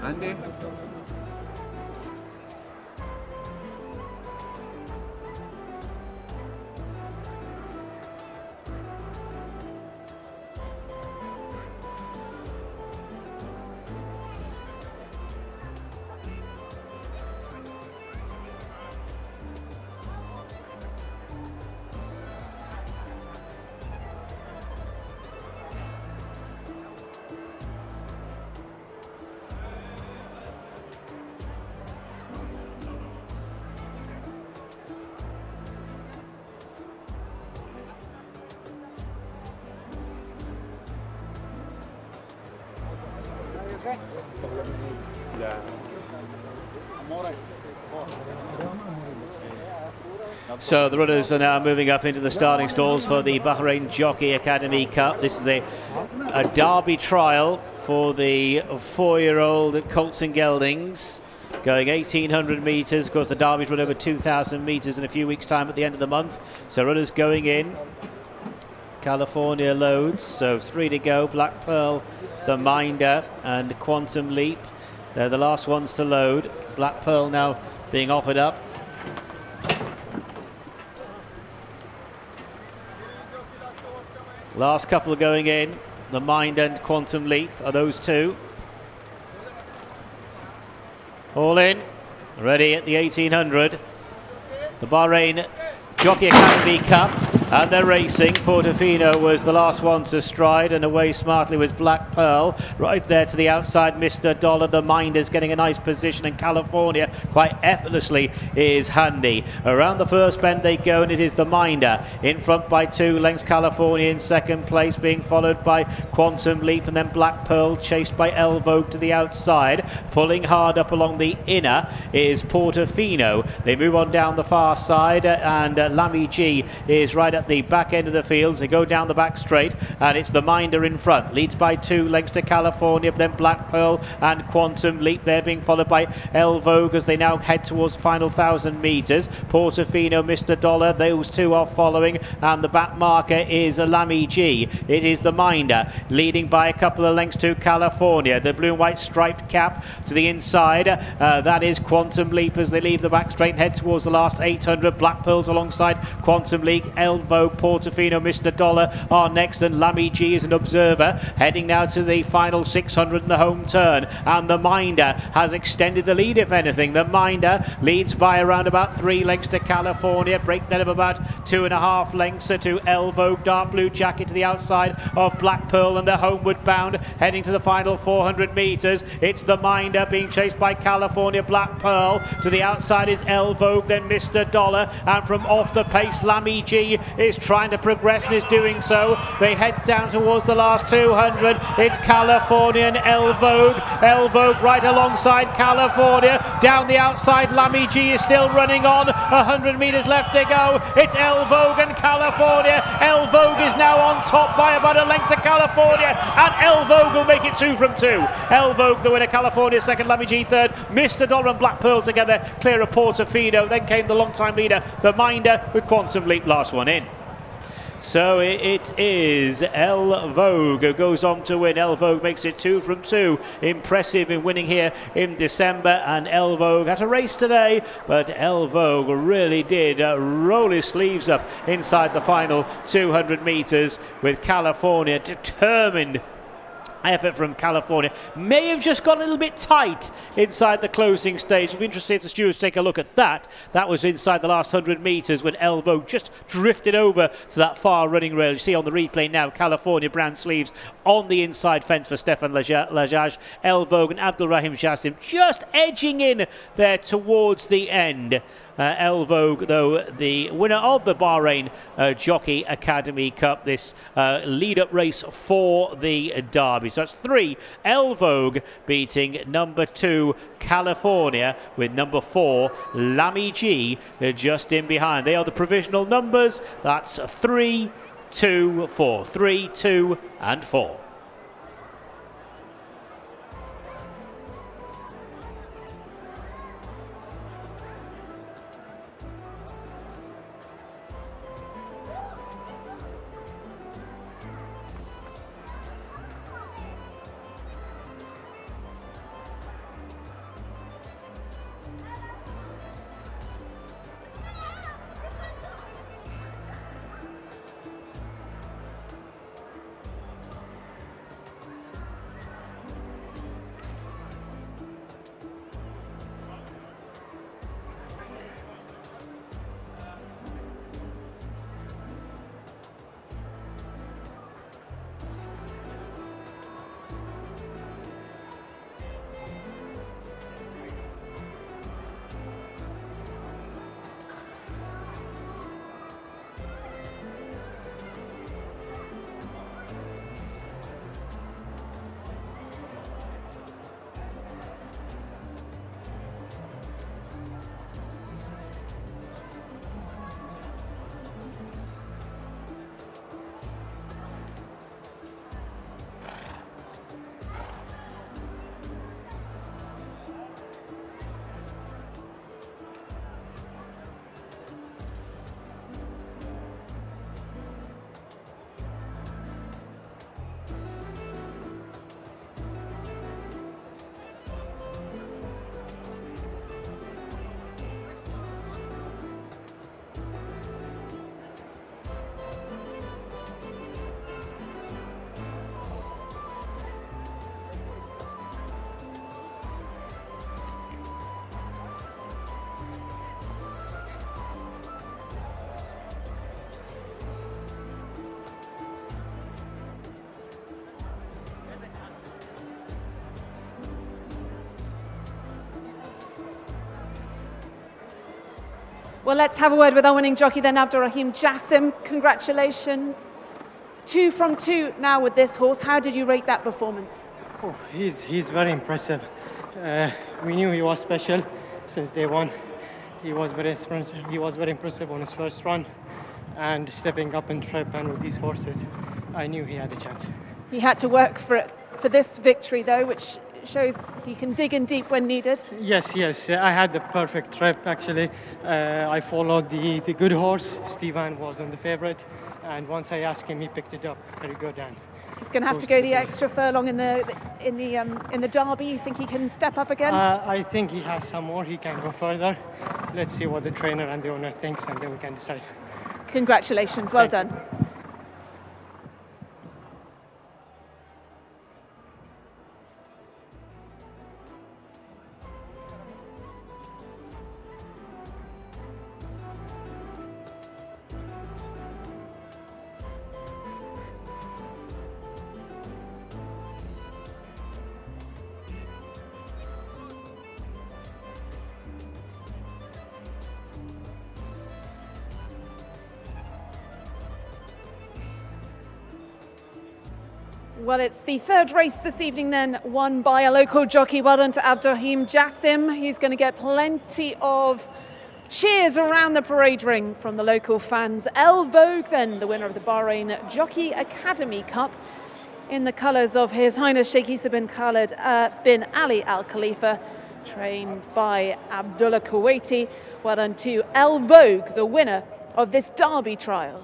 Andy. So the runners are now moving up into the starting stalls for the Bahrain Jockey Academy Cup. This is a derby trial for the 4-year-old colts and geldings, going 1,800 metres. Of course, the derby's run over 2,000 metres in a few weeks' time at the end of the month. So runners going in. California loads, so 3 to go. Black Pearl, the Minder, and Quantum Leap. They're the last ones to load. Black Pearl now being offered up. Last couple going in. The Mind and Quantum Leap are those two. All in. Ready at the 1,800. The Bahrain Jockey Academy Cup, and they're racing. Portofino was the last one to stride, and away smartly was Black Pearl. Right there to the outside, Mr. Dollar. The Minder's getting a nice position, and California quite effortlessly is handy. Around the first bend they go, and it is the Minder in front by 2 lengths. California in second place, being followed by Quantum Leap, and then Black Pearl chased by Elvogue to the outside. Pulling hard up along the inner is Portofino. They move on down the far side, and Lamy G is right at the back end of the fields. They go down the back straight, and it's the Minder in front, leads by 2 lengths to California, then Black Pearl and Quantum Leap there being followed by Elvogue as they now head towards final 1,000 metres. Portofino, Mr. Dollar, those two are following, and the back marker is Lamy G. It is the Minder leading by a couple of lengths to California. The blue and white striped cap to the inside, that is Quantum Leap as they leave the back straight and head towards the last 800. Black Pearl's alongside Quantum Leap. Vogue, Portofino, Mr. Dollar are next, and Lammy G is an observer, heading now to the final 600 in the home turn. And the Minder has extended the lead, if anything. The Minder leads by around about 3 lengths to California, breakdown of about 2.5 lengths to El Vogue, dark blue jacket to the outside of Black Pearl, and the homeward bound, heading to the final 400 metres. It's the Minder being chased by California, Black Pearl. To the outside is El Vogue, then Mr. Dollar, and from off the pace, Lammy G is trying to progress and is doing so. They head down towards the last 200. It's California and El Vogue. El Vogue right alongside California. Down the outside, Lammy G is still running on. 100 metres left to go. It's El Vogue and California. El Vogue is now on top by about a length to California, and El Vogue will make it 2 from 2. El Vogue the winner, California second, Lammy G third, Mr. Dollar and Black Pearl together clear of Portofino. Then came the long-time leader, the Minder, with Quantum Leap last one in. So it is El Vogue who goes on to win. El Vogue makes it 2 from 2. Impressive in winning here in December. And El Vogue had a race today, but El Vogue really did roll his sleeves up inside the final 200 metres, with California determined. Effort from California may have just got a little bit tight inside the closing stage. It'll be interesting if the stewards take a look at that. That was inside the last 100 metres when El Vogue just drifted over to that far running rail. You see on the replay now, California brown sleeves on the inside fence for Stefan Lajaj. El Vogue and Abdul Rahim Jassim just edging in there towards the end. El Vogue, though, the winner of the Bahrain Jockey Academy Cup, this lead-up race for the Derby. So that's 3. El Vogue beating number 2 California, with number 4 Lammy G just in behind. They are the provisional numbers. That's 3, 2, 4. 3, 2 and 4. Well, let's have a word with our winning jockey then, Abdul Rahim Jassim. Congratulations. 2 from 2 now with this horse. How did you rate that performance? Oh, he's very impressive. We knew he was special since day one. He was very impressive on his first run, and stepping up in trip and with these horses, I knew he had a chance. He had to work for this victory though, which shows he can dig in deep when needed. Yes, I had the perfect trip actually. I followed the good horse. Steven was on the favorite, and once I asked him, he picked it up very good. And he's going to have to go the extra furlong in the Derby. You think he can step up again? I think he has some more. He can go further. Let's see what the trainer and the owner thinks, and then we can decide. Congratulations, well done. Well, it's the third race this evening then, won by a local jockey. Well done to Abdurrahim Jassim. He's going to get plenty of cheers around the parade ring from the local fans. El Vogue then, the winner of the Bahrain Jockey Academy Cup, in the colours of His Highness Sheikh Isa bin Khalid bin Ali Al Khalifa, trained by Abdullah Kuwaiti. Well done to El Vogue, the winner of this Derby trial.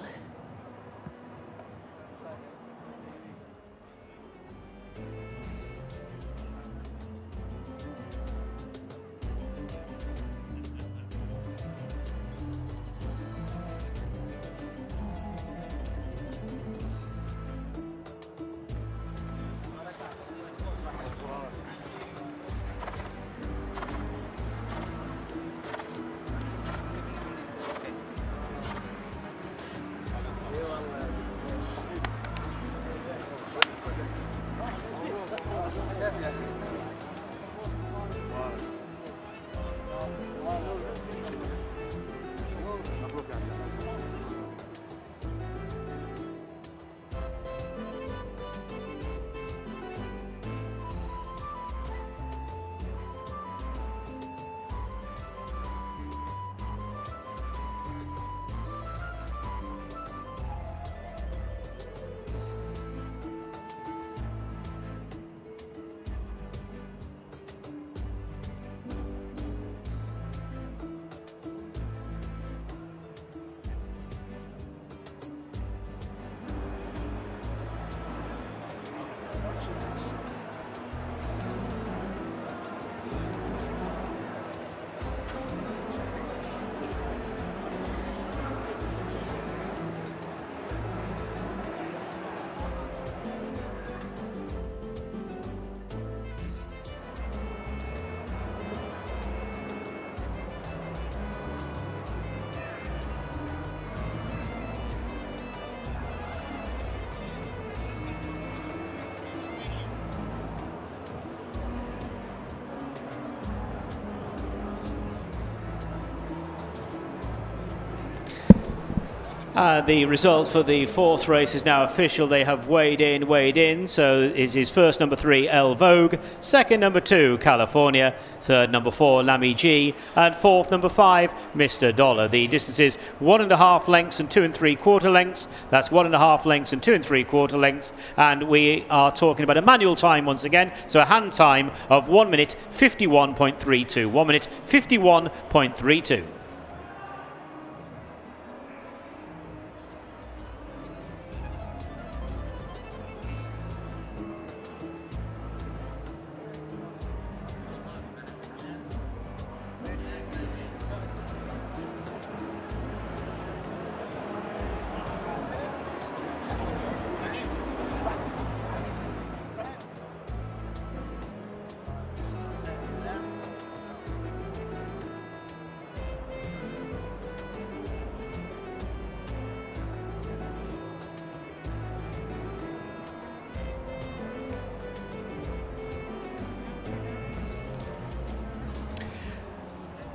The result for the fourth race is now official. They have weighed in. So it is first number 3, El Vogue, second number 2, California, third number 4, Lamy G, and fourth number 5, Mr. Dollar. The distance is 1.5 lengths and 2 3/4 lengths. That's 1.5 lengths and 2 3/4 lengths. And we are talking about a manual time once again. So a hand time of 1 minute 51.32. 1 minute 51.32.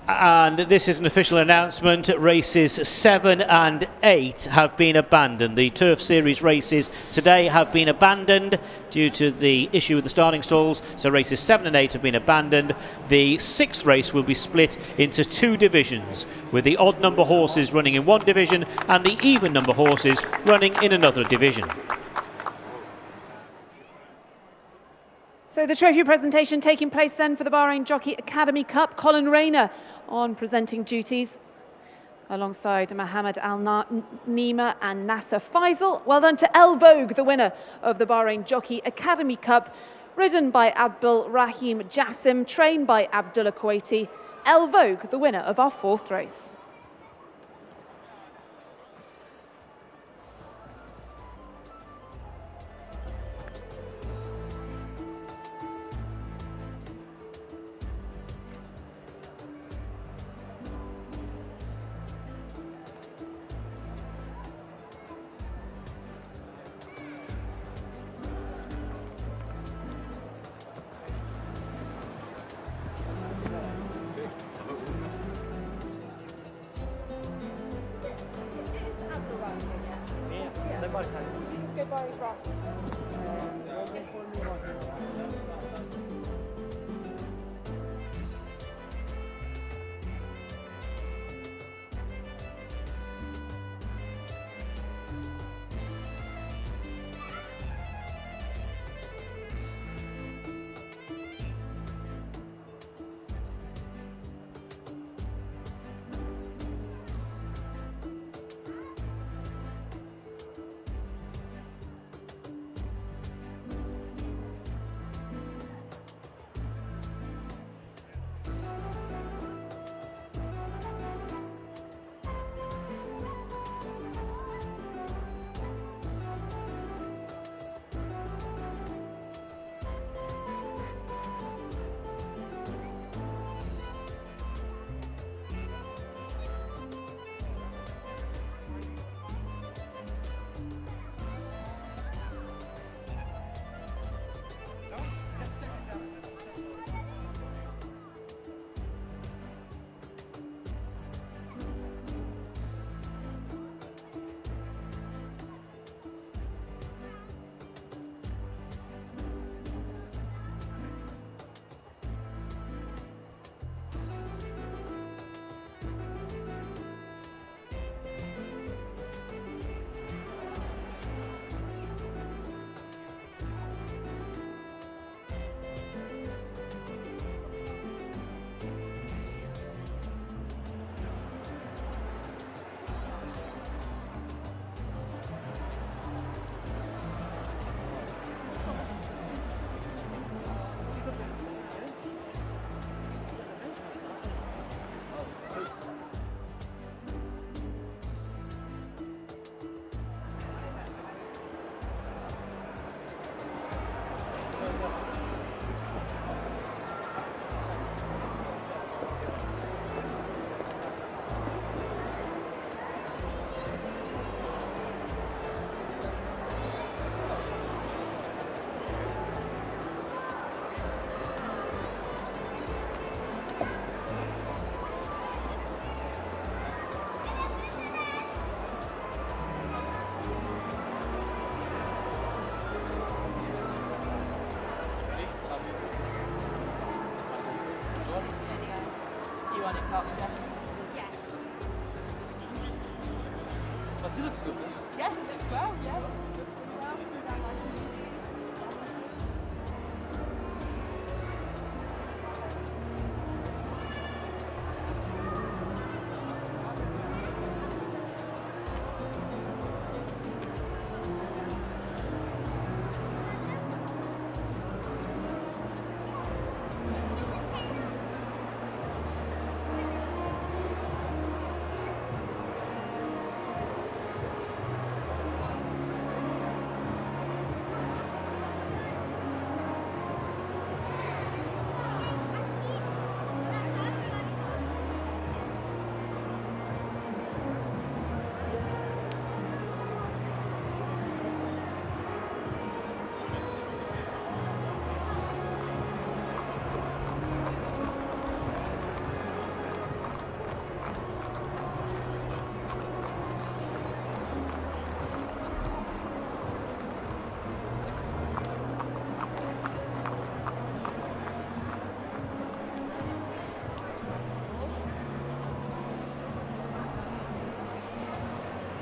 And this is an official announcement. Races 7 and 8 have been abandoned. The Turf Series races today have been abandoned due to the issue with the starting stalls. So races 7 and 8 have been abandoned. The 6th race will be split into 2 divisions, with the odd number horses running in one division and the even number horses running in another division. So the trophy presentation taking place then for the Bahrain Jockey Academy Cup. Colin Rayner on presenting duties alongside Mohammed Al-Nima and Nasser Faisal. Well done to El Vogue, the winner of the Bahrain Jockey Academy Cup, ridden by Abdulrahim Jassim, trained by Abdullah Kuwaiti. El Vogue, the winner of our 4th race. He looks good. Yeah, he looks well, yeah.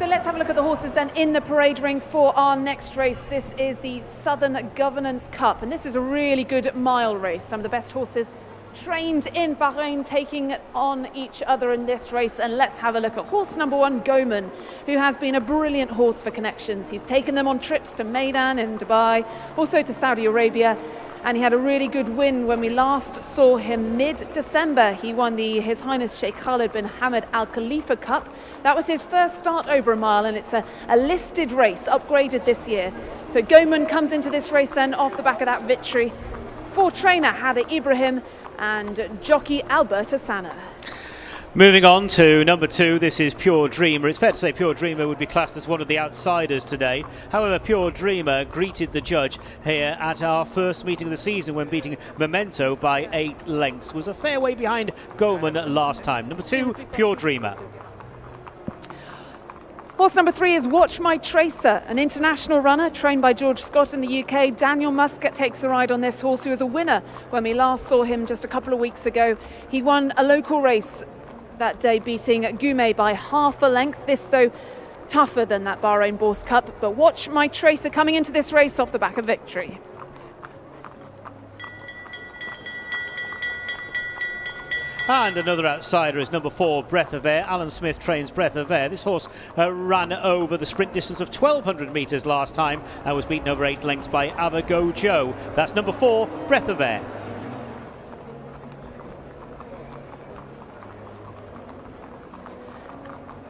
So let's have a look at the horses then in the parade ring for our next race. This is the Southern Governance Cup, and this is a really good mile race. Some of the best horses trained in Bahrain taking on each other in this race. And let's have a look at horse number 1, Goman, who has been a brilliant horse for Connections. He's taken them on trips to Meydan in Dubai, also to Saudi Arabia. And he had a really good win when we last saw him mid-December. He won the His Highness Sheikh Khalid bin Hamad Al Khalifa Cup. That was his first start over a mile, and it's a listed race, upgraded this year. So Goman comes into this race then off the back of that victory for trainer Hada Ibrahim and jockey Alberta Sana. Moving on to number 2, this is Pure Dreamer. It's fair to say Pure Dreamer would be classed as one of the outsiders today. However, Pure Dreamer greeted the judge here at our first meeting of the season when beating Memento by 8 lengths. Was a fair way behind Goman last time. Number 2, Pure Dreamer. Horse number 3 is Watch My Tracer, an international runner trained by George Scott in the UK. Daniel Muscat takes the ride on this horse, who was a winner when we last saw him just a couple of weeks ago. He won a local race that day, beating Goumet by half a length. This, though, tougher than that Bahrain Bourse Cup. But Watch My Tracer coming into this race off the back of victory. And another outsider is number 4, Breath of Air. Alan Smith trains Breath of Air. This horse ran over the sprint distance of 1,200 metres last time and was beaten over 8 lengths by Avago Joe. That's number 4, Breath of Air.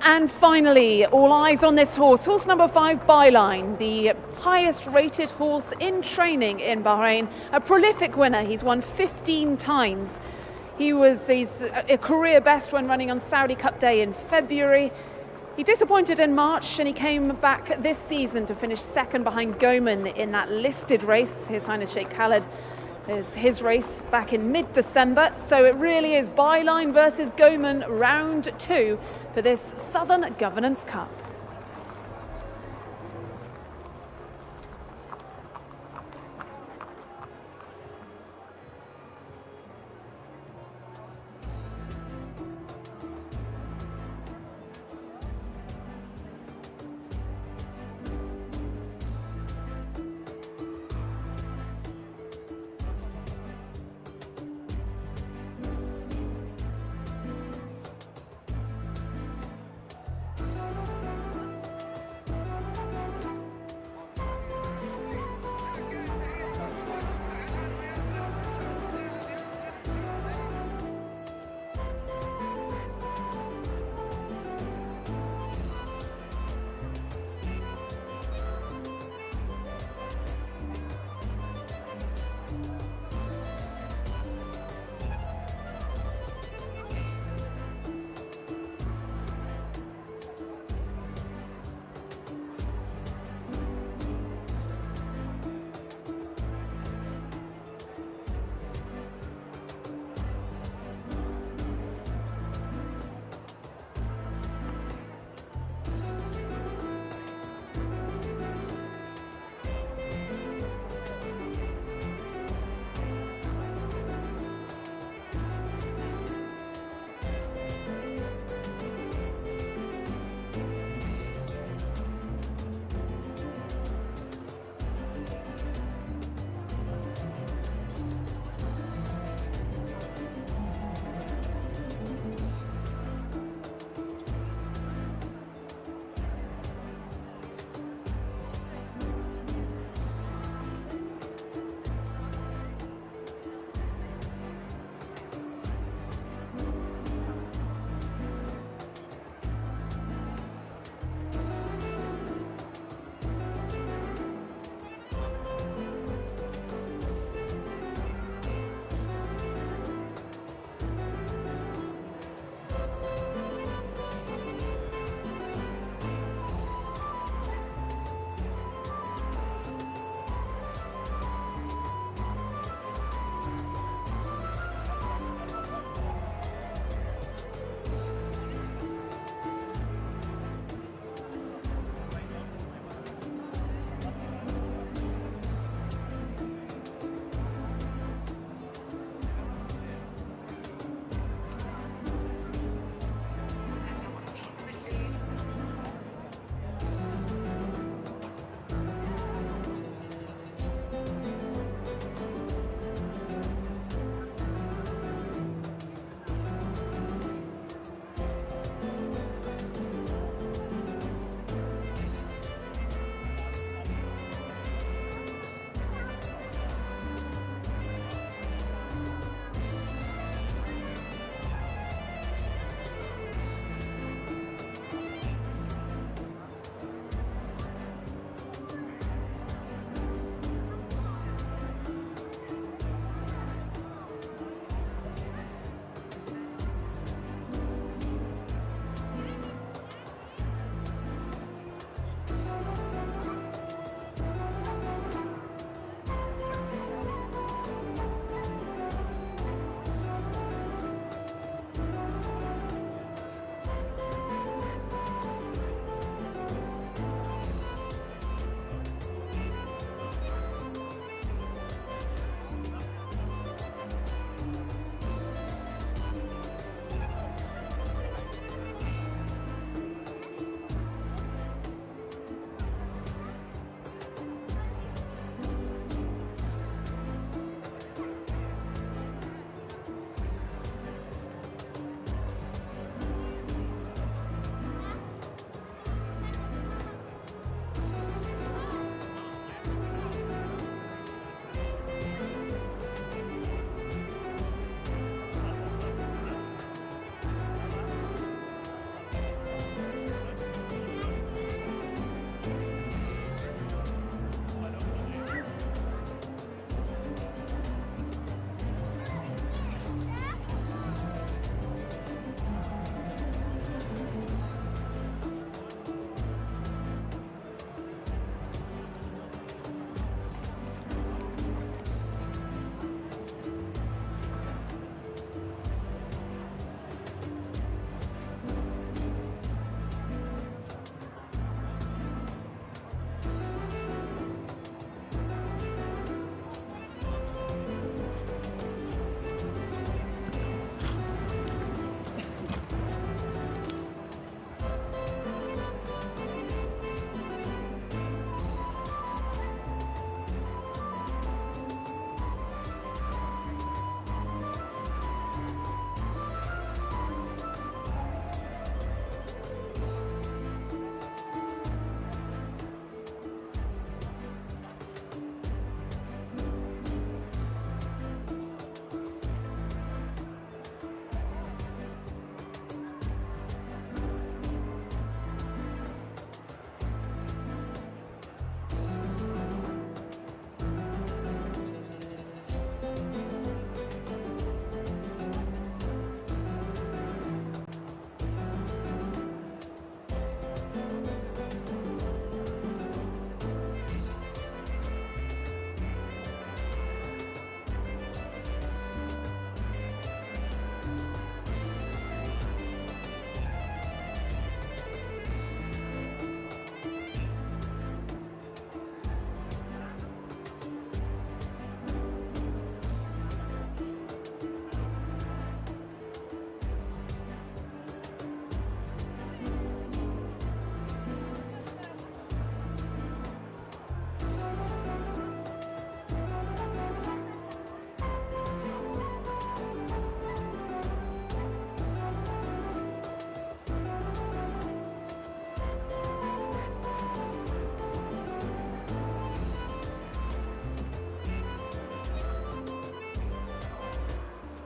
And finally, all eyes on this horse. Horse number 5, Byline, the highest rated horse in training in Bahrain. A prolific winner. He's won 15 times. He's a career best when running on Saudi Cup Day in February. He disappointed in March and he came back this season to finish second behind Goman in that listed race. His Highness Sheikh Khaled is his race back in mid-December. So it really is Byline versus Goman, round 2 for this Southern Governance Cup.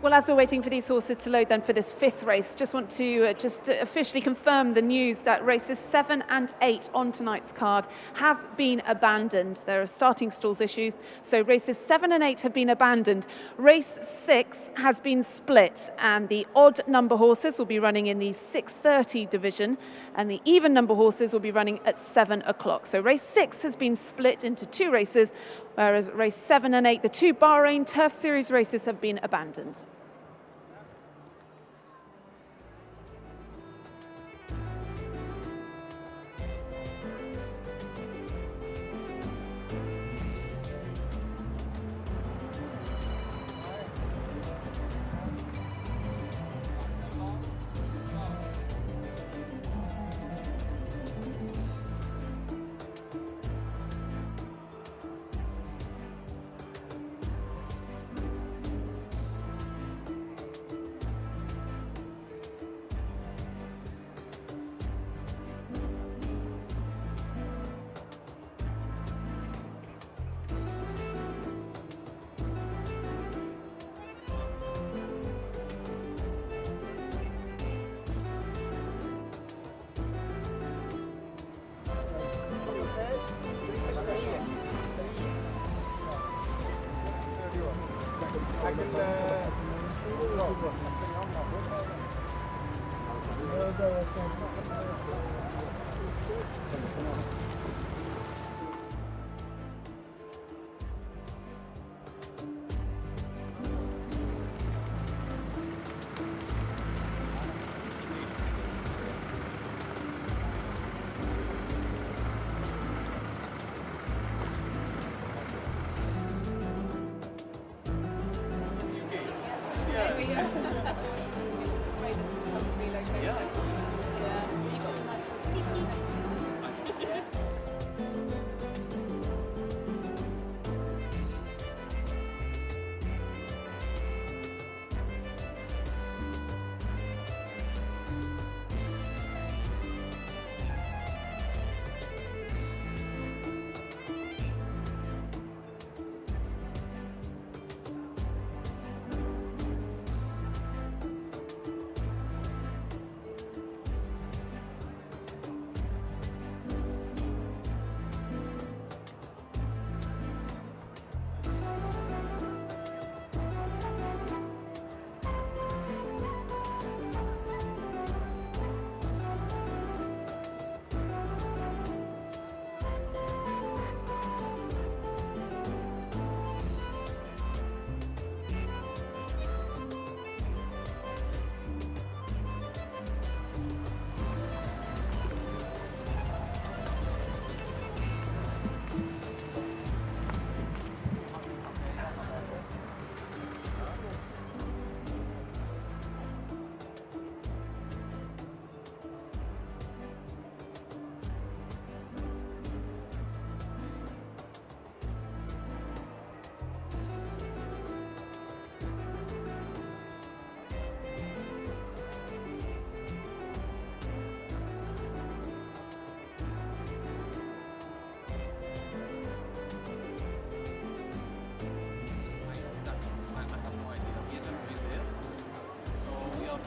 Well, as we're waiting for these horses to load then for this 5th race, just want to officially confirm the news that races 7 and 8 on tonight's card have been abandoned. There are starting stalls issues, so races 7 and 8 have been abandoned. Race 6 has been split, and the odd number horses will be running in the 6:30 division, and the even number horses will be running at 7 o'clock. So race 6 has been split into 2 races, whereas race 7 and 8, the 2 Bahrain Turf Series races, have been abandoned.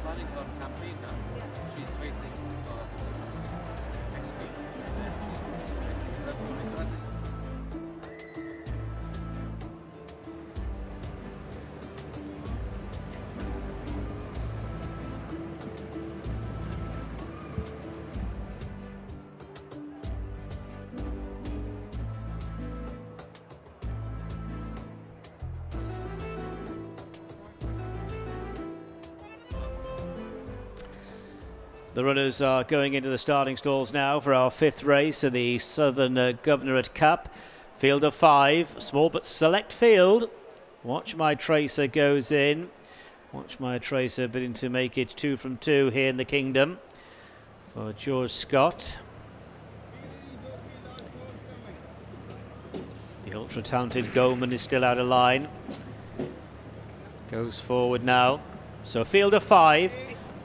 Planning her campaign now. She's facing next week. She's facing February. So I think the runners are going into the starting stalls now for our 5th race of the Southern Governorate Cup. Field of 5, small but select field. Watch My Tracer goes in. Watch My Tracer bidding to make it 2 from 2 here in the Kingdom for George Scott. The ultra-talented Goldman is still out of line. Goes forward now. So field of 5.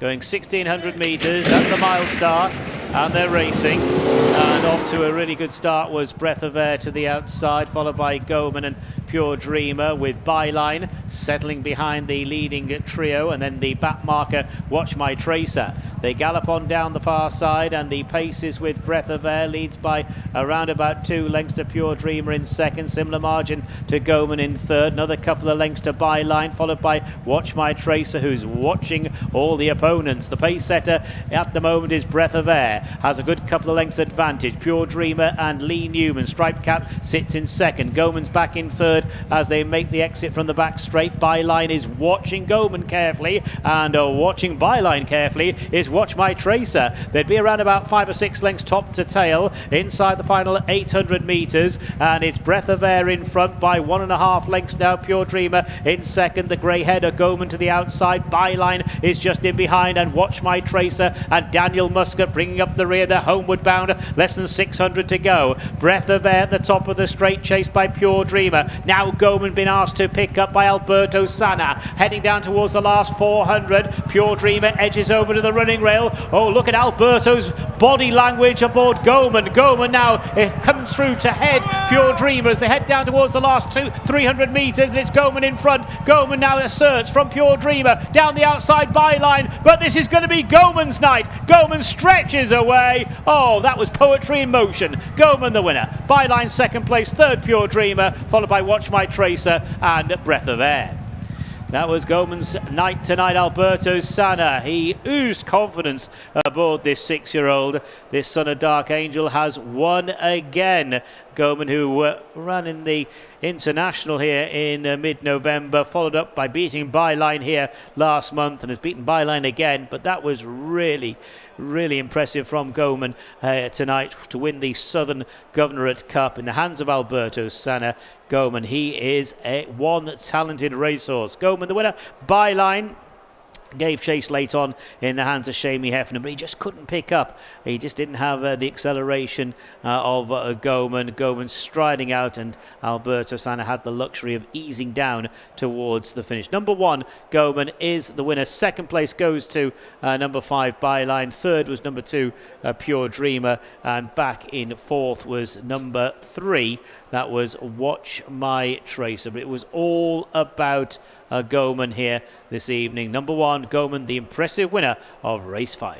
Going 1,600 metres at the mile start. and they're racing. And off to a really good start was Breath of Air to the outside, followed by Goman and Pure Dreamer, with Byline settling behind the leading trio, and then the back marker Watch My Tracer. They gallop on down the far side, and the pace is with Breath of Air, leads by around about 2 lengths to Pure Dreamer in second, similar margin to Goman in third, another couple of lengths to Byline, followed by Watch My Tracer, who's watching all the opponents. The pace setter at the moment is Breath of Air, has a good couple of lengths advantage. Pure Dreamer and Lee Newman. Striped Cap sits in second. Goman's back in third as they make the exit from the back straight. Byline is watching Goman carefully, and watching Byline carefully is Watch My Tracer. There'd be around about 5 or 6 lengths top to tail inside the final 800 metres, and it's Breath of Air in front by 1.5 lengths now. Pure Dreamer in second, the grey header Goman to the outside. Byline is just in behind, and Watch My Tracer and Daniel Muscat bringing up the rear. They're homeward bound, less than 600 to go. Breath of Air at the top of the straight, chased by Pure Dreamer. Now Goman been asked to pick up by Alberto Sana, heading down towards the last 400. Pure Dreamer edges over to the running rail. Oh, look at Alberto's body language aboard Goman. Goman now, it comes through to head Pure Dreamer as they head down towards the last 300 metres, and it's Goman in front. Goman now asserts from Pure Dreamer down the outside Byline, but this is going to be Goman's night. Goman stretches away. Oh, that was poetry in motion. Goman the winner. Byline second place, third Pure Dreamer, followed by Watch My Tracer and Breath of Air. That was Goman's night tonight, Alberto Sana. He oozed confidence aboard this 6-year-old. This son of Dark Angel has won again. Goman, who ran in the International here in mid-November, followed up by beating Byline here last month, and has beaten Byline again. But that was really impressive from Goman tonight to win the Southern Governorate Cup in the hands of Alberto Sana. Goman, he is one talented racehorse. Goman the winner. Byline gave chase late on in the hands of Shamey Hefner, but he just couldn't pick up. He just didn't have the acceleration of Goman. Goman striding out, and Alberto Sana had the luxury of easing down towards the finish. Number 1, Goman, is the winner. Second place goes to number 5, Byline. Third was number 2, Pure Dreamer, and back in fourth was number 3. That was Watch My Tracer. But it was all about Goman here this evening. Number 1, Goman, the impressive winner of race 5.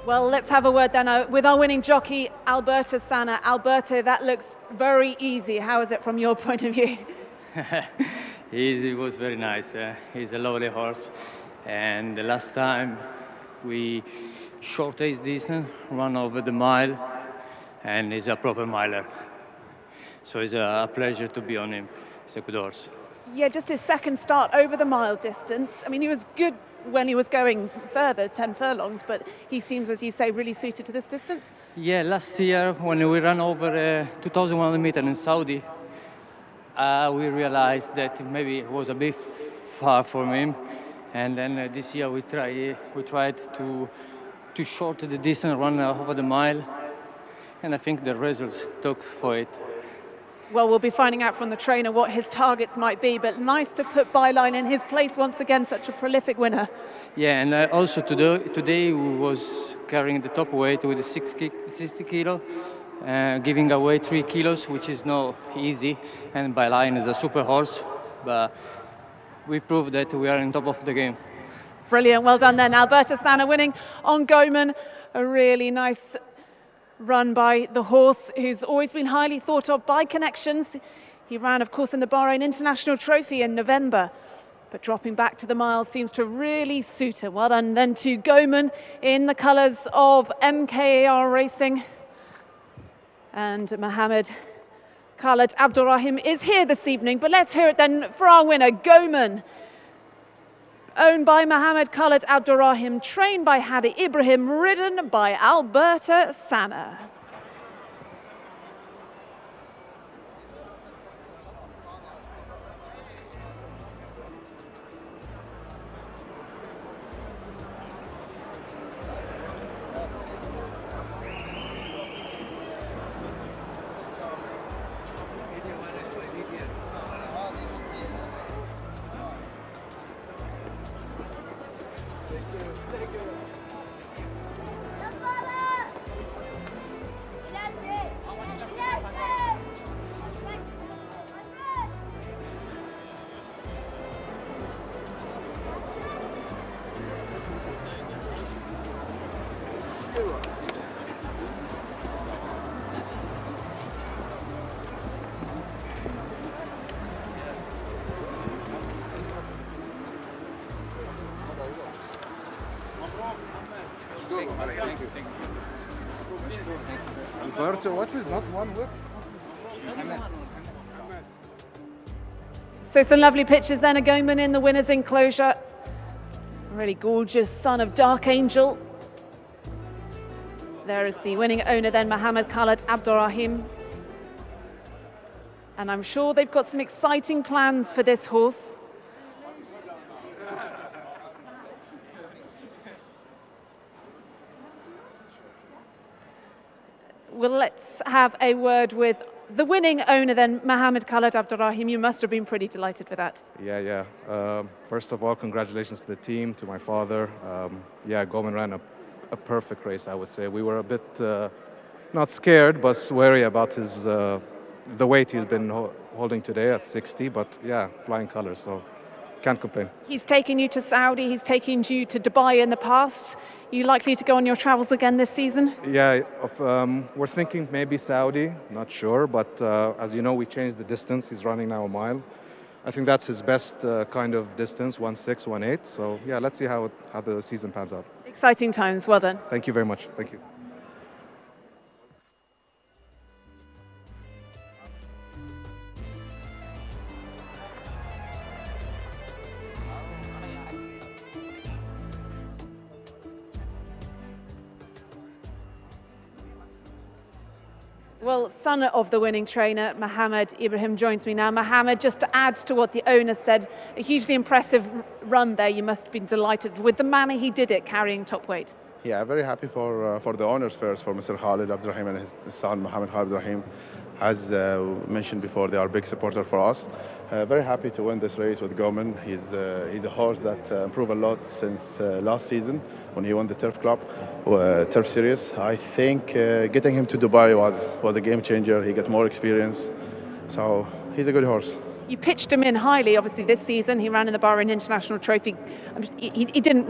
Well, let's have a word then with our winning jockey, Alberto Sana. Alberto, that looks very easy. How is it from your point of view? It was very nice. He's a lovely horse. And the last time we short his distance, run over the mile, and he's a proper miler. So it's a pleasure to be on him. He's a good horse. Yeah, just his second start over the mile distance. I mean, he was good when he was going further, 10 furlongs, but he seems, as you say, really suited to this distance. Yeah, last year when we ran over 2,100 meters in Saudi, we realized that maybe it was a bit far from him, and then this year we tried to shorten the distance, run over the mile, and I think the results took for it. Well, we'll be finding out from the trainer what his targets might be, but nice to put Byline in his place once again, such a prolific winner. Yeah, and also today we was carrying the top weight with 60 kilo, giving away 3 kilos, which is not easy, and Byline is a super horse, but we proved that we are on top of the game. Brilliant, well done then. Alberto Sana winning on Goman, a really nice run by the horse who's always been highly thought of by connections. He ran, of course, in the Bahrain International Trophy in November, but dropping back to the mile seems to really suit her. Well done then to Goman in the colours of MKAR Racing. And Mohammed Khaled Abdurrahim is here this evening, but let's hear it then for our winner, Goman. Owned by Mohammed Khaled Abdurrahim, trained by Hadi Ibrahim, ridden by Alberta Sana. Alberto, what is not one whip? So some lovely pictures then of Goman in the winner's enclosure. Really gorgeous son of Dark Angel. There is the winning owner then, Mohammed Khaled Abdurrahim. And I'm sure they've got some exciting plans for this horse. Well, let's have a word with the winning owner then, Mohammed Khaled Abdurrahim. You must have been pretty delighted with that. Yeah. First of all, congratulations to the team, to my father. Goman ran a perfect race, I would say. We were a bit not scared, but wary about his the weight he's been holding today at 60. But yeah, flying colors, so can't complain. He's taken you to Saudi. He's taken you to Dubai in the past. You likely to go on your travels again this season? Yeah, we're thinking maybe Saudi, not sure, but as you know, we changed the distance. He's running now a mile. I think that's his best kind of distance, 1.6, 1.8. So yeah, let's see how the season pans out. Exciting times, well done. Thank you very much, thank you. Well, son of the winning trainer, Mohammed Ibrahim, joins me now. Mohammed, just to add to what the owner said, a hugely impressive run there. You must have been delighted with the manner he did it, carrying top weight. Yeah, very happy for the owners first, for Mr. Khaled Abdurrahim and his son, Mohammed Khaled Abdurrahim. As mentioned before, they are a big supporter for us. Very happy to win this race with Goman. He's a horse that improved a lot since last season when he won the Turf Series. I think getting him to Dubai was a game changer. He got more experience, so he's a good horse. You pitched him in highly, obviously, this season. He ran in the Bahrain International Trophy. He didn't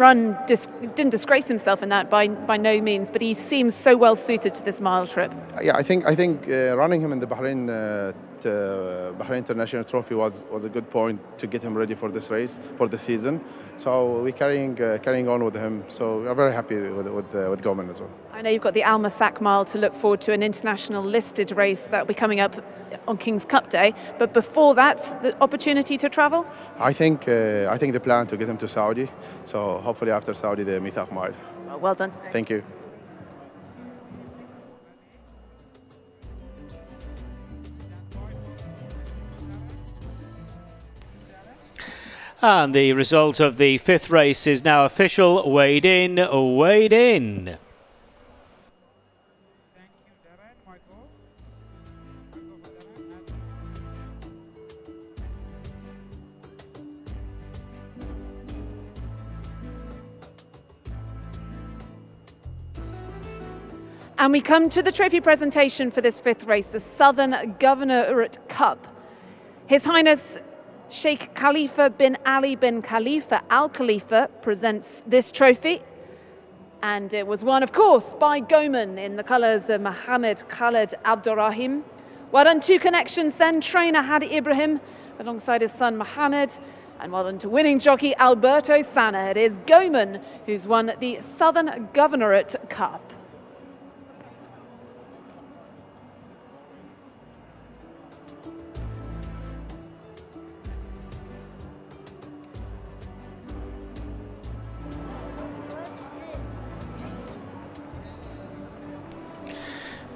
disgrace himself in that by no means, but he seems so well suited to this mile trip. Yeah, I think running him in the Bahrain International Trophy was a good point to get him ready for this race, for the season. So we're carrying on with him. So we're very happy with Goman as well. I know you've got the Al Mathak Mile to look forward to, an international listed race that will be coming up on King's Cup Day. But before that, the opportunity to travel? I think the plan to get him to Saudi. So hopefully after Saudi, the Mathak Mile. Well done today. Thank you. And the result of the fifth race is now official. Weighed in, weighed in. And we come to the trophy presentation for this fifth race, the Southern Governorate Cup. His Highness Sheikh Khalifa bin Ali bin Khalifa Al Khalifa presents this trophy. And it was won, of course, by Goman in the colours of Mohammed Khaled Abdurrahim. Well done to Connections then, trainer Hadi Ibrahim alongside his son Mohammed. And well done to winning jockey Alberto Sana. It is Goman who's won the Southern Governorate Cup.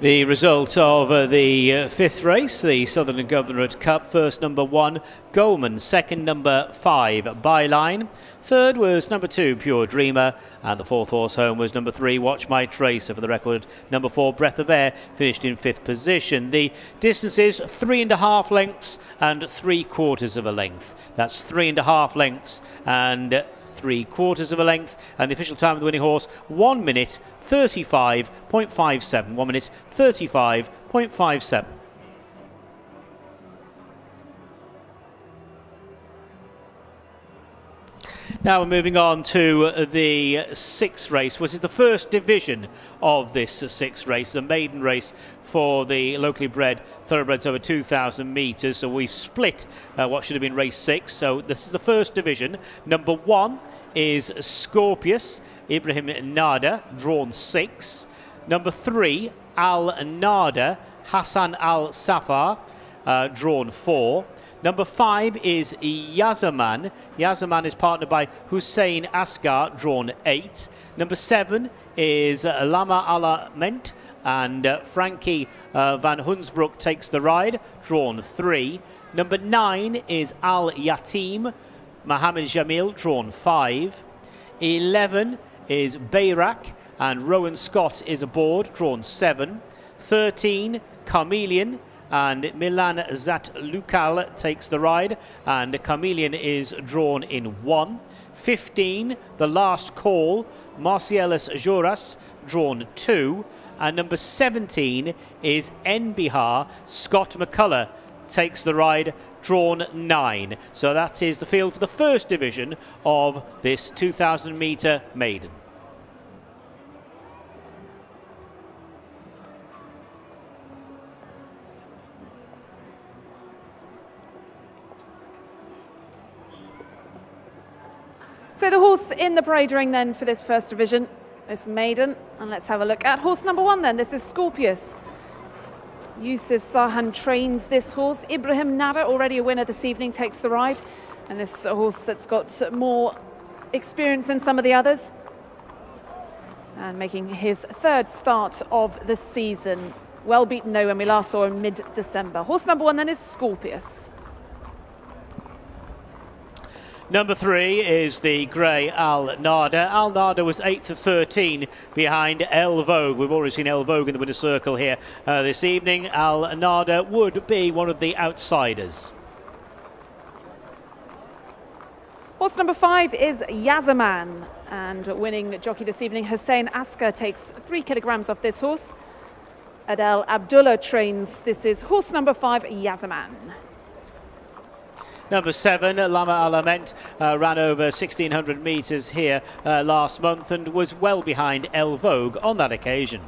The result of the fifth race, the Southern Governorate Cup. First, number 1, Goman. Second, number 5, Byline. Third was number 2, Pure Dreamer. And the fourth horse home was number 3, Watch My Tracer. For the record, number 4, Breath of Air, finished in 5th position. The distances, 3.5 lengths and 3/4 of a length. That's 3.5 lengths and 3/4 of a length. And the official time of the winning horse, 1 minute 35.57. 1 minute 35.57. Now we're moving on to the sixth race, which is the first division of this sixth race, the maiden race for the locally bred thoroughbreds over 2,000 metres. So we've split what should have been race 6. So this is the first division. Number 1 is Scorpius, Ibrahim Nada, drawn 6. Number 3, Al Nada, Hassan Al Safar, drawn 4. Number 5 is Yazaman. Yazaman is partnered by Hussein Asghar, drawn 8. Number 7 is Lama Alament, and Frankie Van Hunsbroek takes the ride, drawn 3. Number 9 is Al Yatim, Mohammed Jamil, drawn 5. 11 is Bayrak, and Rowan Scott is aboard, drawn 7. 13, Chameleon, and Milan Zatlukal takes the ride, and the Chameleon is drawn in 1. 15, The Last Call, Marcellus Joras, drawn 2. And number 17 is Enbihar, Scott McCullough takes the ride, drawn 9. So that is the field for the first division of this 2,000 metre maiden. So the horse in the parade ring then for this first division, this maiden, and let's have a look at horse number 1 then. This is Scorpius. Yusuf Sahan trains this horse. Ibrahim Nada, already a winner this evening, takes the ride. And this is a horse that's got more experience than some of the others. And making his 3rd start of the season. Well beaten though when we last saw him mid-December. Horse number 1 then is Scorpius. Number 3 is the grey Al Nada. Al Nada was 8th of 13 behind El Vogue. We've already seen El Vogue in the winner's circle here this evening. Al Nada would be one of the outsiders. Horse number 5 is Yazaman, and winning jockey this evening, Hussein Asghar, takes 3 kilograms off this horse. Adel Abdullah trains. This is horse number 5, Yazaman. Number 7, Lama Alament, ran over 1,600 metres here last month and was well behind El Vogue on that occasion.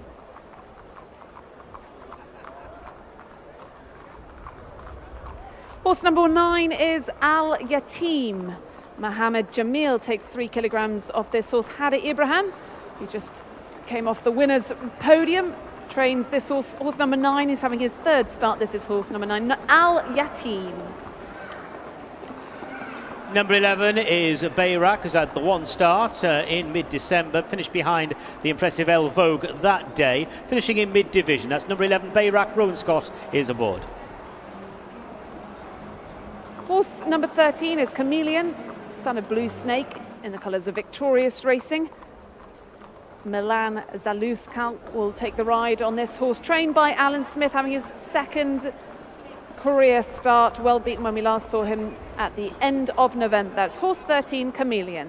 Horse number 9 is Al Yatim. Mohammed Jamil takes 3 kilograms off this horse. Hadi Ibrahim, who just came off the winner's podium, trains this horse. Horse number 9 is having his 3rd start. This is horse number 9, Al Yatim. Number 11 is Bayrak, who's had the 1 start in mid-December, finished behind the impressive El Vogue that day, finishing in mid-division. That's number 11, Bayrak. Rowan Scott is aboard. Horse number 13 is Chameleon, son of Blue Snake, in the colours of Victorious Racing. Milan Zaluskal will take the ride on this horse, trained by Alan Smith, having his 2nd career start, well beaten when we last saw him at the end of November. That's horse 13, Chameleon.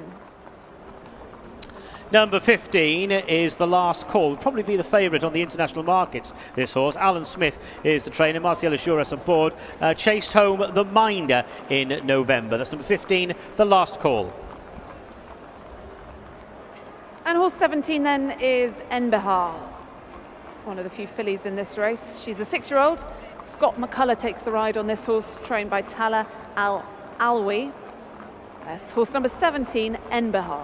Number 15 is The Last Call. Would probably be the favourite on the international markets, this horse. Alan Smith is the trainer. Marcellus Joras aboard. Chased home the Minder in November. That's number 15, The Last Call. And horse 17 then is Enbahar, one of the few fillies in this race. She's a 6-year-old. Scott McCullough takes the ride on this horse, trained by Tala Al-Alwi. That's horse number 17, Enbahar.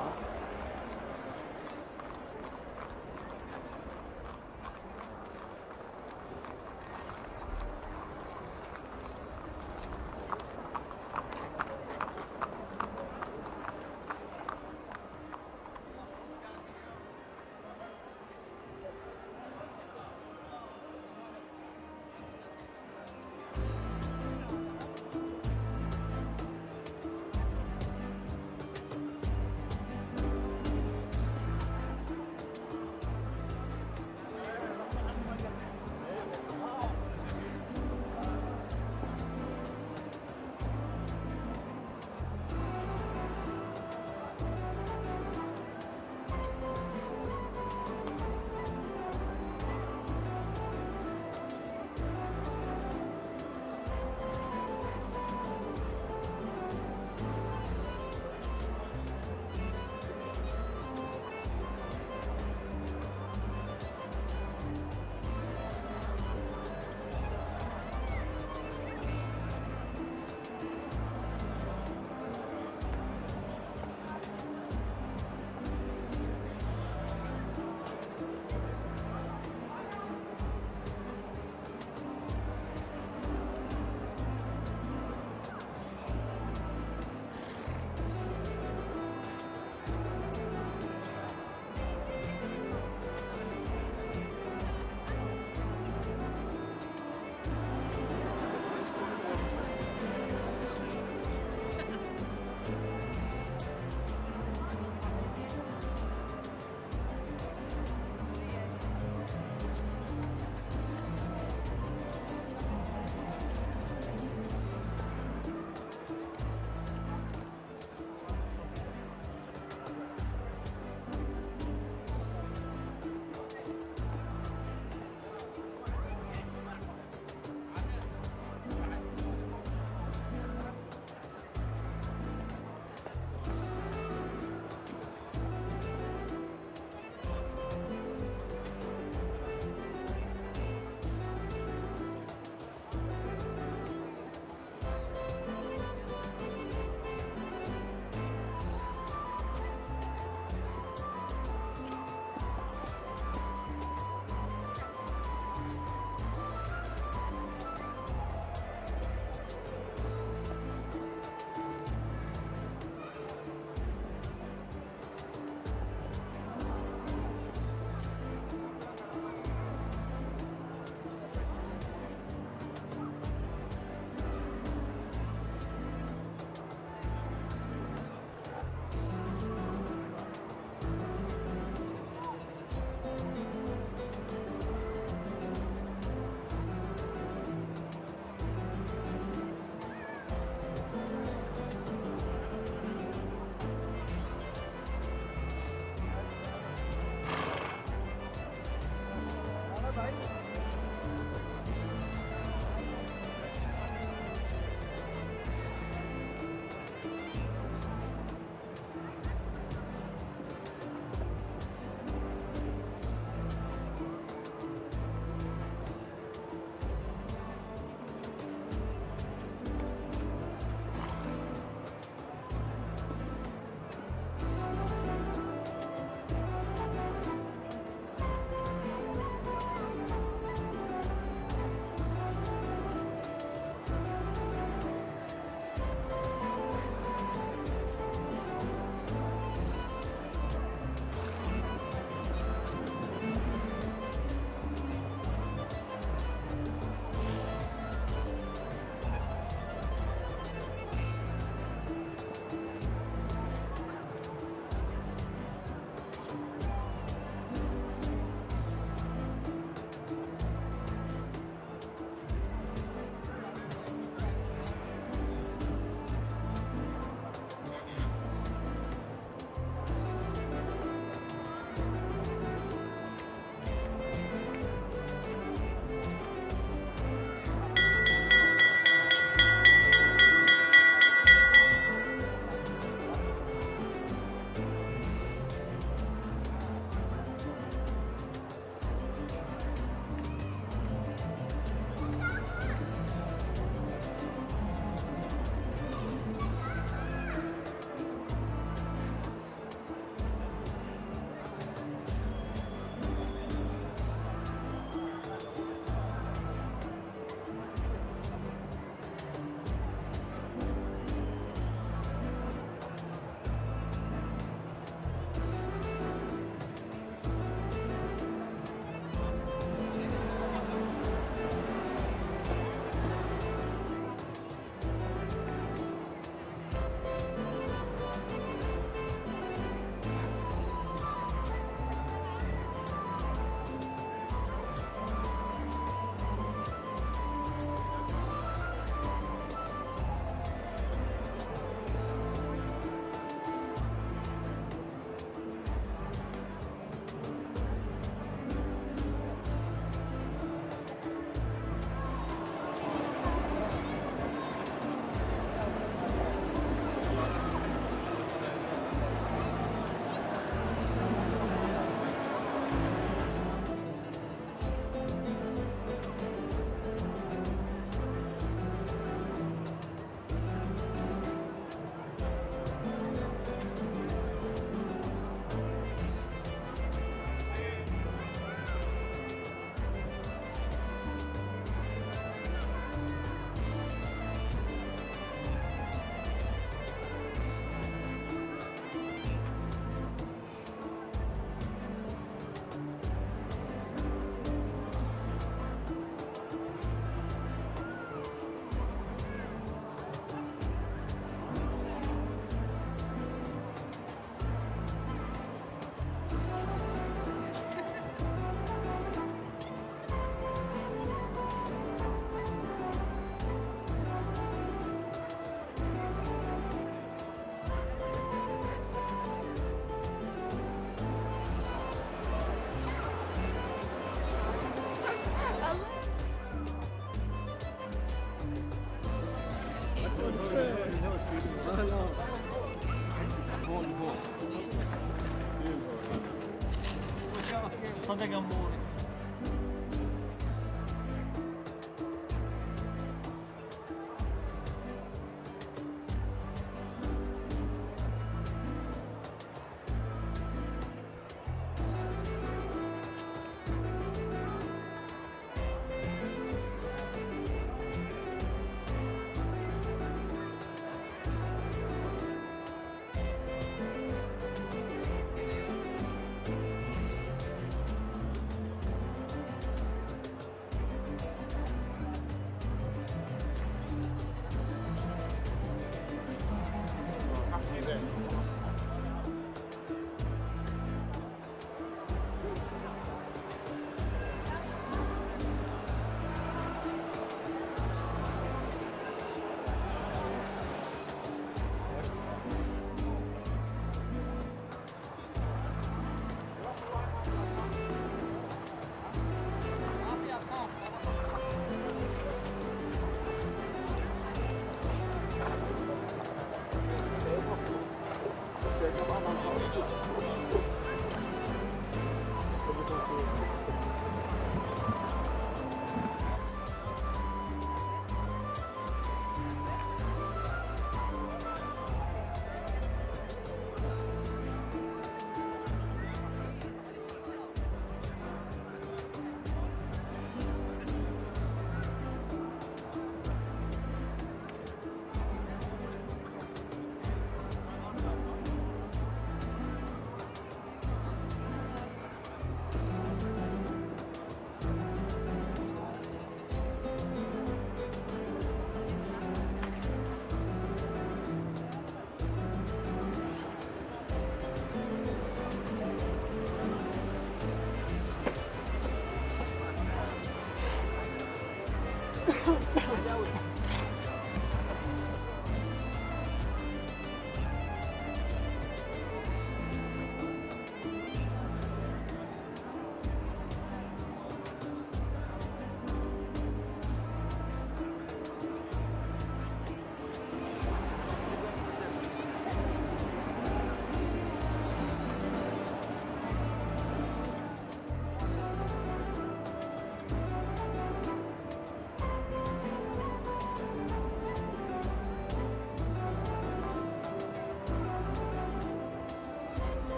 صدق اموري.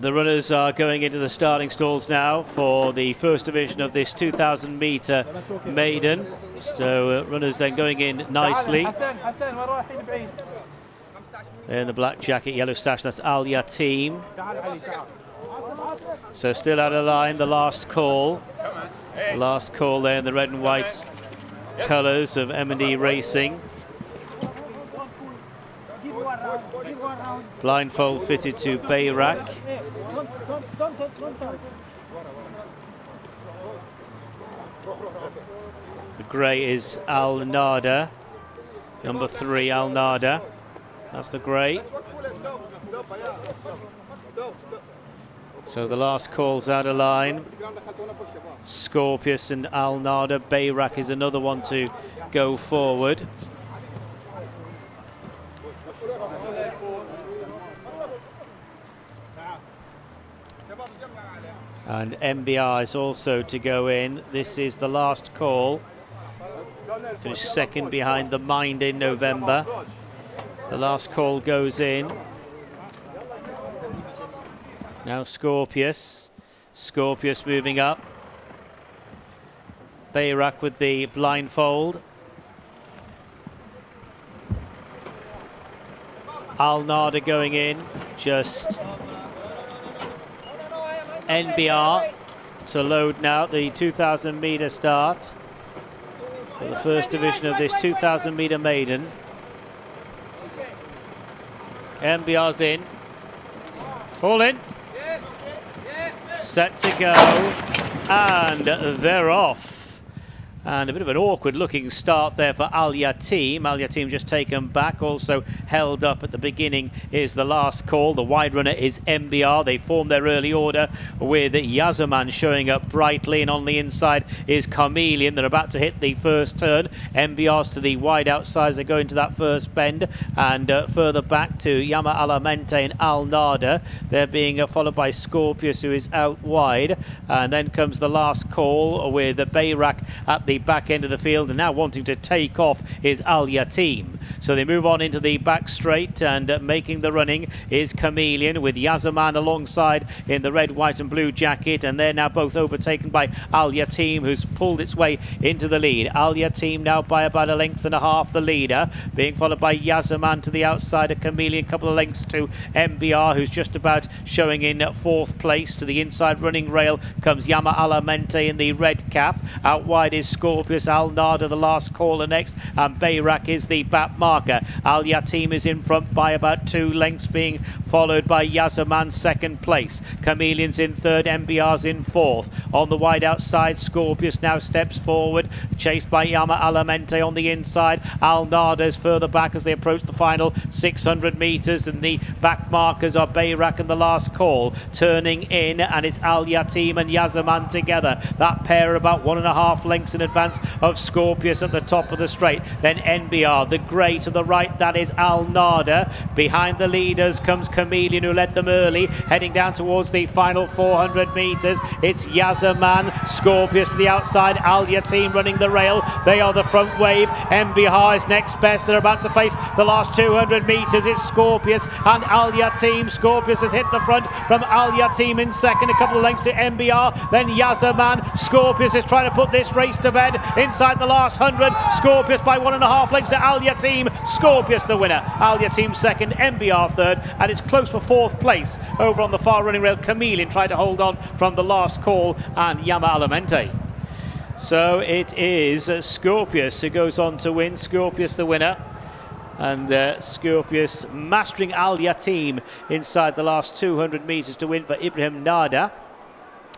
The runners are going into the starting stalls now for the first division of this 2,000 metre maiden. So runners then going in nicely. In the black jacket, yellow sash, that's Al Yateem. So still out of line, the last call. The last call there in the red and white colours of M&E Racing. Blindfold fitted to Bayrak. The grey is Al Nada, number 3 Al Nada. That's the grey. So the last call's out of line. Scorpius and Al Nada. Bayrak is another one to go forward. And MBR is also to go in. This is the last call. Finished second behind the Mind in November. The last call goes in. Now Scorpius. Scorpius moving up. Bayrak with the blindfold. Al Nada going in. Just NBR to load now the 2,000 metre start for the first division of this 2,000 metre maiden. NBR's in. All in. Set to go. And they're off. And a bit of an awkward looking start there for Al Yateem. Al Yateem just taken back, also held up at the beginning is the last call. The wide runner is MBR. They form their early order with Yazaman showing up brightly, and on the inside is Chameleon. They're about to hit the first turn. MBR's to the wide outside as they go into that first bend, and further back to Yama Alamente and Al Nada. They're being followed by Scorpius, who is out wide, and then comes the last call with Bayrak at the back end of the field, and now wanting to take off is Al Yateem. So they move on into the back straight, and making the running is Chameleon with Yazaman alongside in the red, white and blue jacket, and they're now both overtaken by Al Yateem, who's pulled its way into the lead. Al Yateem now by about a length and a half the leader, being followed by Yazaman to the outside of Chameleon, a couple of lengths to MBR, who's just about showing in fourth place. To the inside running rail comes Yama Alamente in the red cap. Out wide is Scorpius. Al Nada the last caller next, and Bayrak is the BAP back marker. Al Yatim is in front by about 2 lengths, being followed by Yazaman second place. Chameleon's in third, MBR's in fourth. On the wide outside, Scorpius now steps forward, chased by Yama Alamente on the inside. Al Nada's further back as they approach the final 600 metres, and the back markers are Bayrak and The Last Call turning in, and it's Al Yatim and Yazaman together. That pair about 1.5 lengths in advance of Scorpius at the top of the straight. Then NBR, the grey to the right, that is Al Nada. Behind the leaders comes Chameleon, who led them early, heading down towards the final 400 metres. It's Yazaman, Scorpius to the outside, Al Yatim running the rail. They are the front wave. MBR is next best. They're about to face the last 200 metres. It's Scorpius and Al Yatim. Scorpius has hit the front from Al Yatim in second, a couple of lengths to MBR. Then Yazaman. Scorpius is trying to put this race to bed inside the last 100. Scorpius by 1.5 lengths to Al Yatim. Scorpius the winner. Al Yatim second, MBR third, and it's close for fourth place. Over on the far running rail, Chameleon tried to hold on from The Last Call and Yama Alamente. So it is Scorpius who goes on to win. Scorpius the winner. And Scorpius mastering Al Yatim inside the last 200 metres to win for Ibrahim Nada.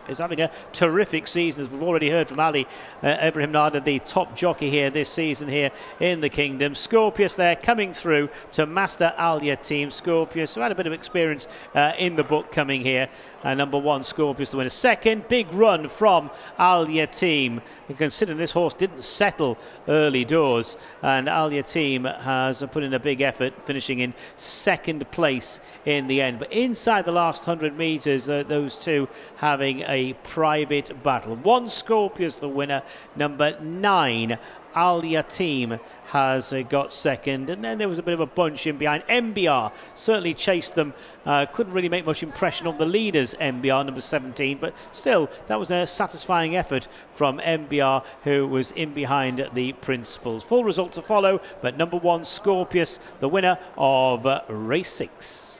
Is having a terrific season, as we've already heard from Ali. Ibrahim Nada, the top jockey here this season here in the Kingdom. Scorpius there coming through to master Al Yatim. Scorpius, who had a bit of experience in the book, coming here. Number 1, Scorpius the winner. Second, big run from Al Yatim. Considering this horse didn't settle early doors, and Al Yatim has put in a big effort, finishing in second place in the end. But inside the last 100 metres, those two having a private battle. 1, Scorpius the winner. Number 9, Al Yatim has got second, and then there was a bit of a bunch in behind. MBR certainly chased them, couldn't really make much impression on the leaders, MBR number 17, but still that was a satisfying effort from MBR, who was in behind the principals. Full result to follow, but number 1, Scorpius the winner of race 6.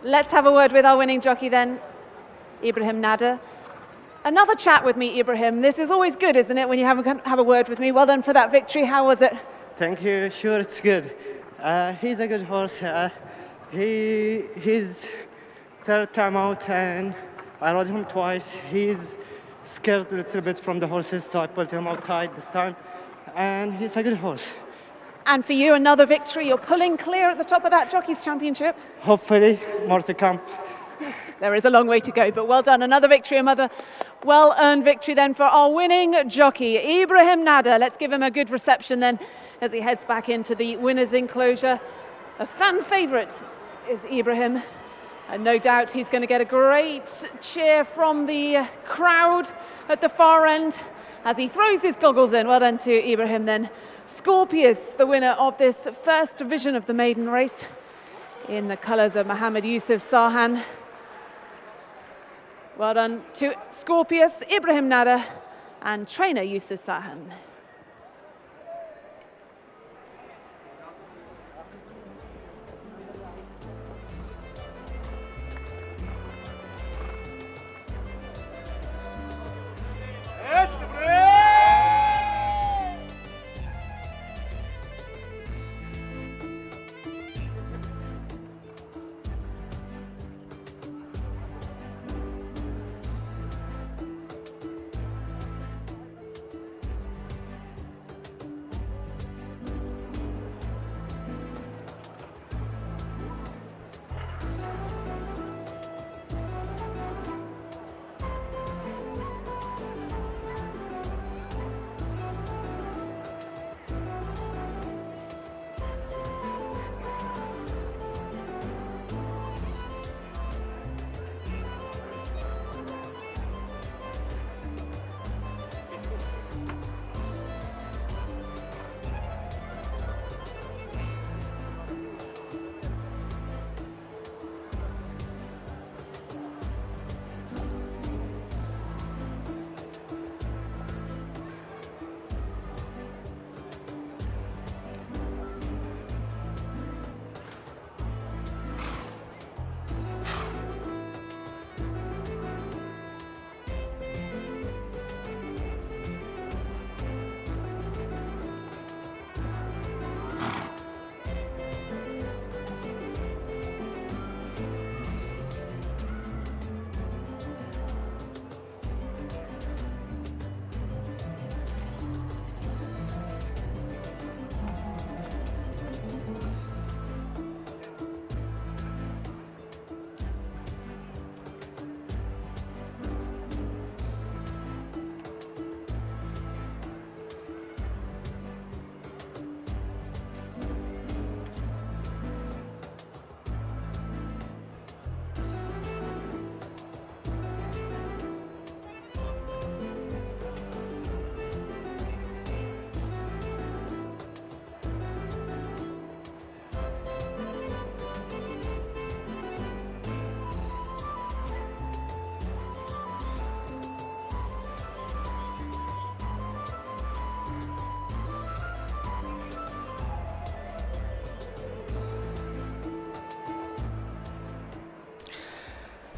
Let's have a word with our winning jockey then, Ibrahim Nada. Another chat with me, Ibrahim. This is always good, isn't it, when you have a word with me? Well done for that victory. How was it? Thank you. Sure, it's good. He's a good horse. He's third time out, and I rode him twice. He's scared a little bit from the horses, so I put him outside this time. And he's a good horse. And for you, another victory. You're pulling clear at the top of that Jockeys Championship. Hopefully, more to come. There is a long way to go, but well done. Another victory, another well-earned victory then for our winning jockey, Ibrahim Nada. Let's give him a good reception then as he heads back into the winner's enclosure. A fan favourite is Ibrahim, and no doubt he's going to get a great cheer from the crowd at the far end as he throws his goggles in. Well done to Ibrahim then. Scorpius, the winner of this first division of the maiden race, in the colours of Mohammed Yusuf Sahan. Well done to Scorpius, Ibrahim Nada, and trainer Yusuf Sahan.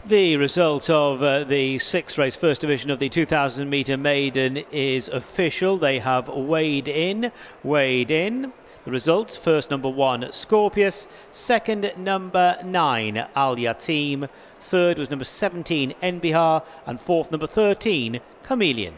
The result of the sixth race, first division of the 2,000 metre maiden is official. They have weighed in. The results: first number 1 Scorpius, second number 9 Al Yatim, third was number 17 Enbihar, and fourth number 13 Chameleon.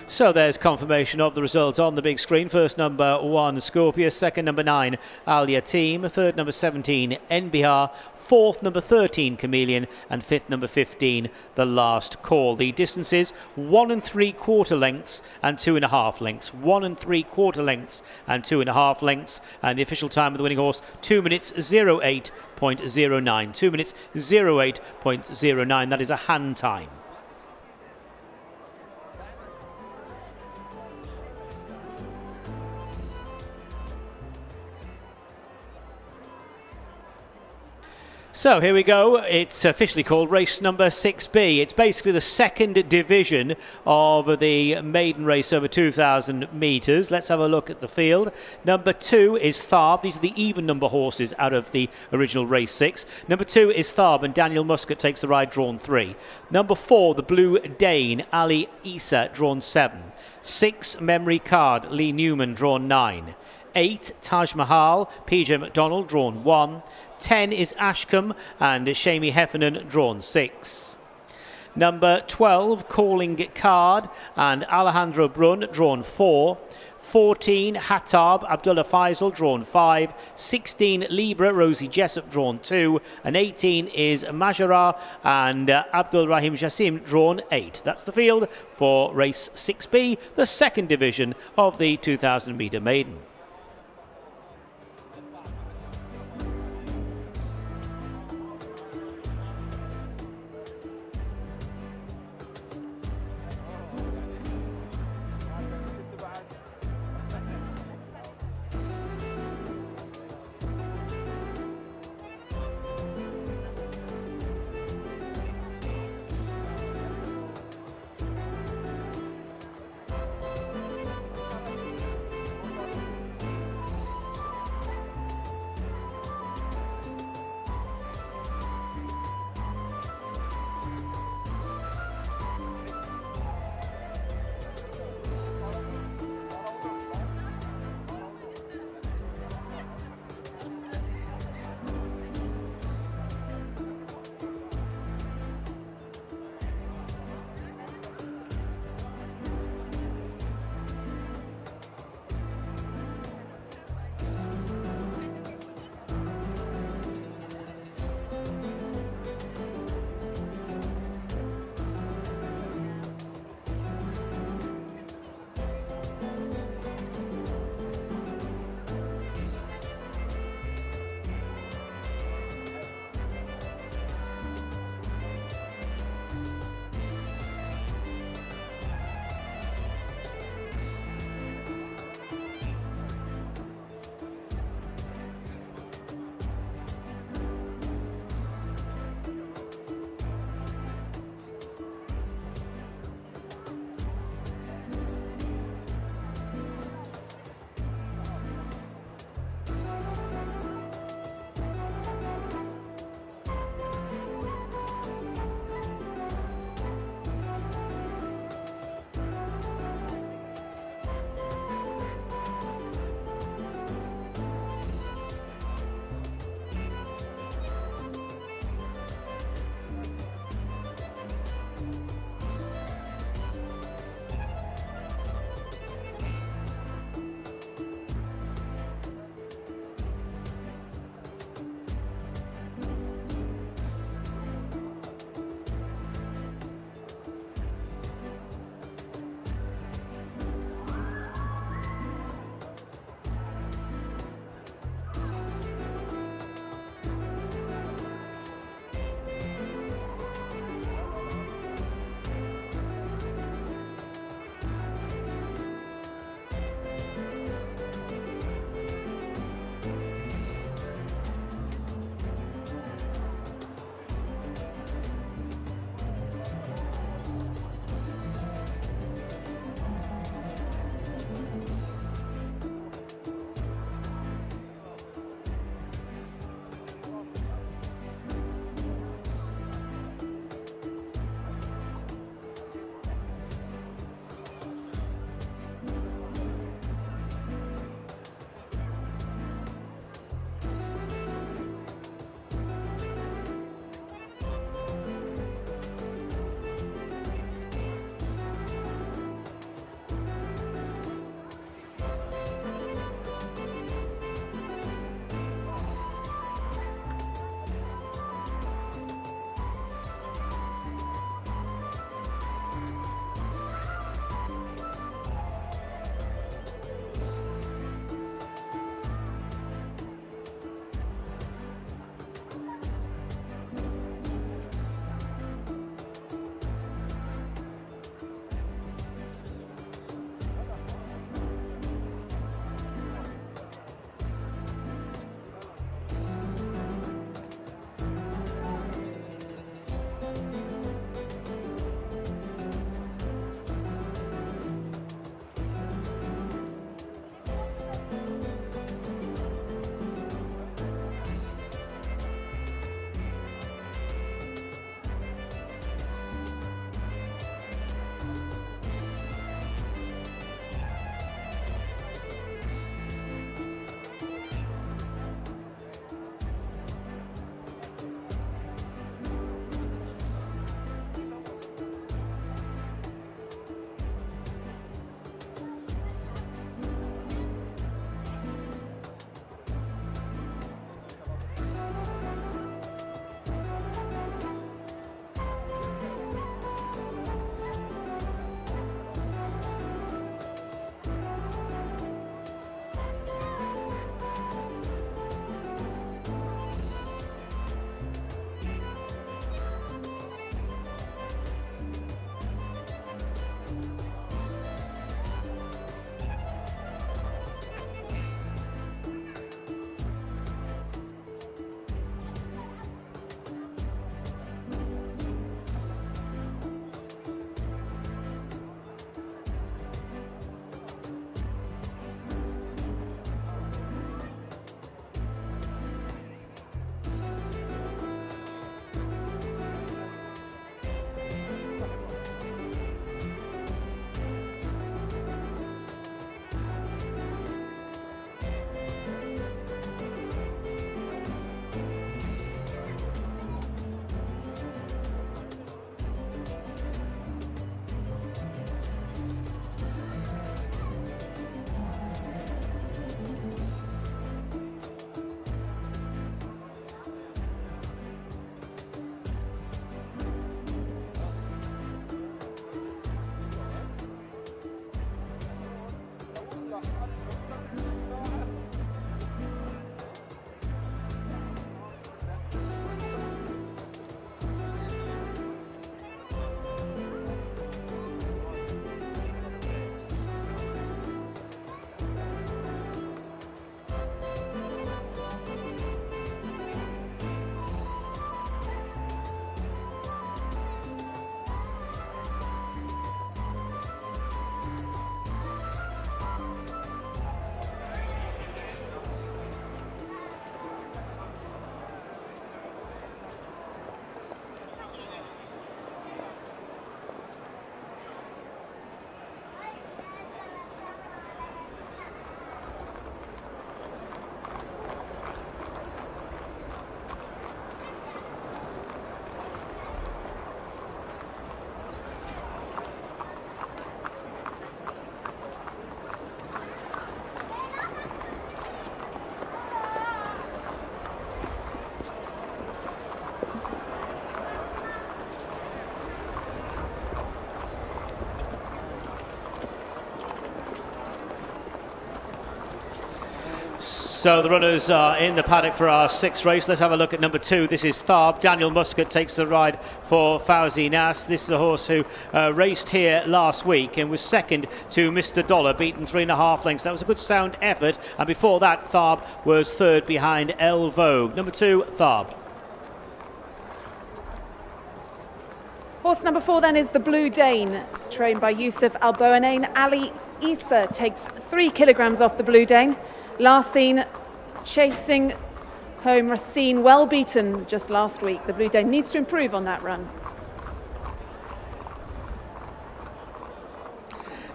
So there's confirmation of the results on the big screen. First number 1 Scorpius, second number 9 Al Yatim, third number 17 Enbihar, fourth number 13 Chameleon, and fifth number 15 The Last Call. The distances 1 3/4 lengths and 2.5 lengths. 1 3/4 lengths and 2.5 lengths. And the official time of the winning horse 2 minutes 08.09. 2 minutes 08.09. That is a hand time. So here we go. It's officially called race number 6B. It's basically the second division of the maiden race over 2,000 metres. Let's have a look at the field. Number 2 is Tharb. These are the even number horses out of the original race 6. Number 2 is Tharb, and Daniel Muscat takes the ride, drawn 3. Number 4, the Blue Dane, Ali Isa, drawn 7. 6, Memory Card, Lee Newman, drawn 9. 8, Taj Mahal, PJ McDonald, drawn 1. 10 is Ashcombe, and Shamie Heffernan, drawn 6. Number 12, Calling Card, and Alejandro Brun, drawn 4. 14, Hattab, Abdullah Faisal, drawn 5. 16, Libra, Rosie Jessup, drawn 2. And 18 is Majara and Abdul Rahim Jassim, drawn 8. That's the field for race 6B, the second division of the 2,000 metre maiden. So the runners are in the paddock for our 6th race. Let's have a look at number 2. This is Tharb. Daniel Muscat takes the ride for Fauzi Nas. This is a horse who raced here last week and was second to Mr. Dollar, beaten 3.5 lengths. That was a good sound effort. And before that, Tharb was third behind El Vogue. Number 2, Tharb. Horse number 4 then is the Blue Dane, trained by Yusuf Al-Boanain. Ali Issa takes 3 kilograms off the Blue Dane. Last seen chasing home Racine, well beaten just last week. The Blue Dane needs to improve on that run.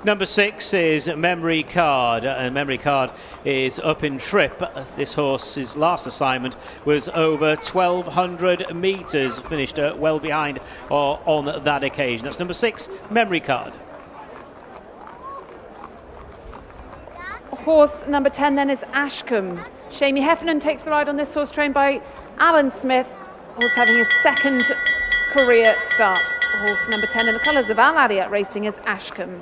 Number 6 is Memory Card, and Memory Card is up in trip. This horse's last assignment was over 1,200 metres, finished well behind on that occasion. That's number 6, Memory Card. Horse number 10 then is Ashcombe. Shamie Heffernan takes the ride on this horse, trained by Alan Smith. Horse having his 2nd career start. Horse number 10 in the colours of Al Ariat Racing is Ashcombe.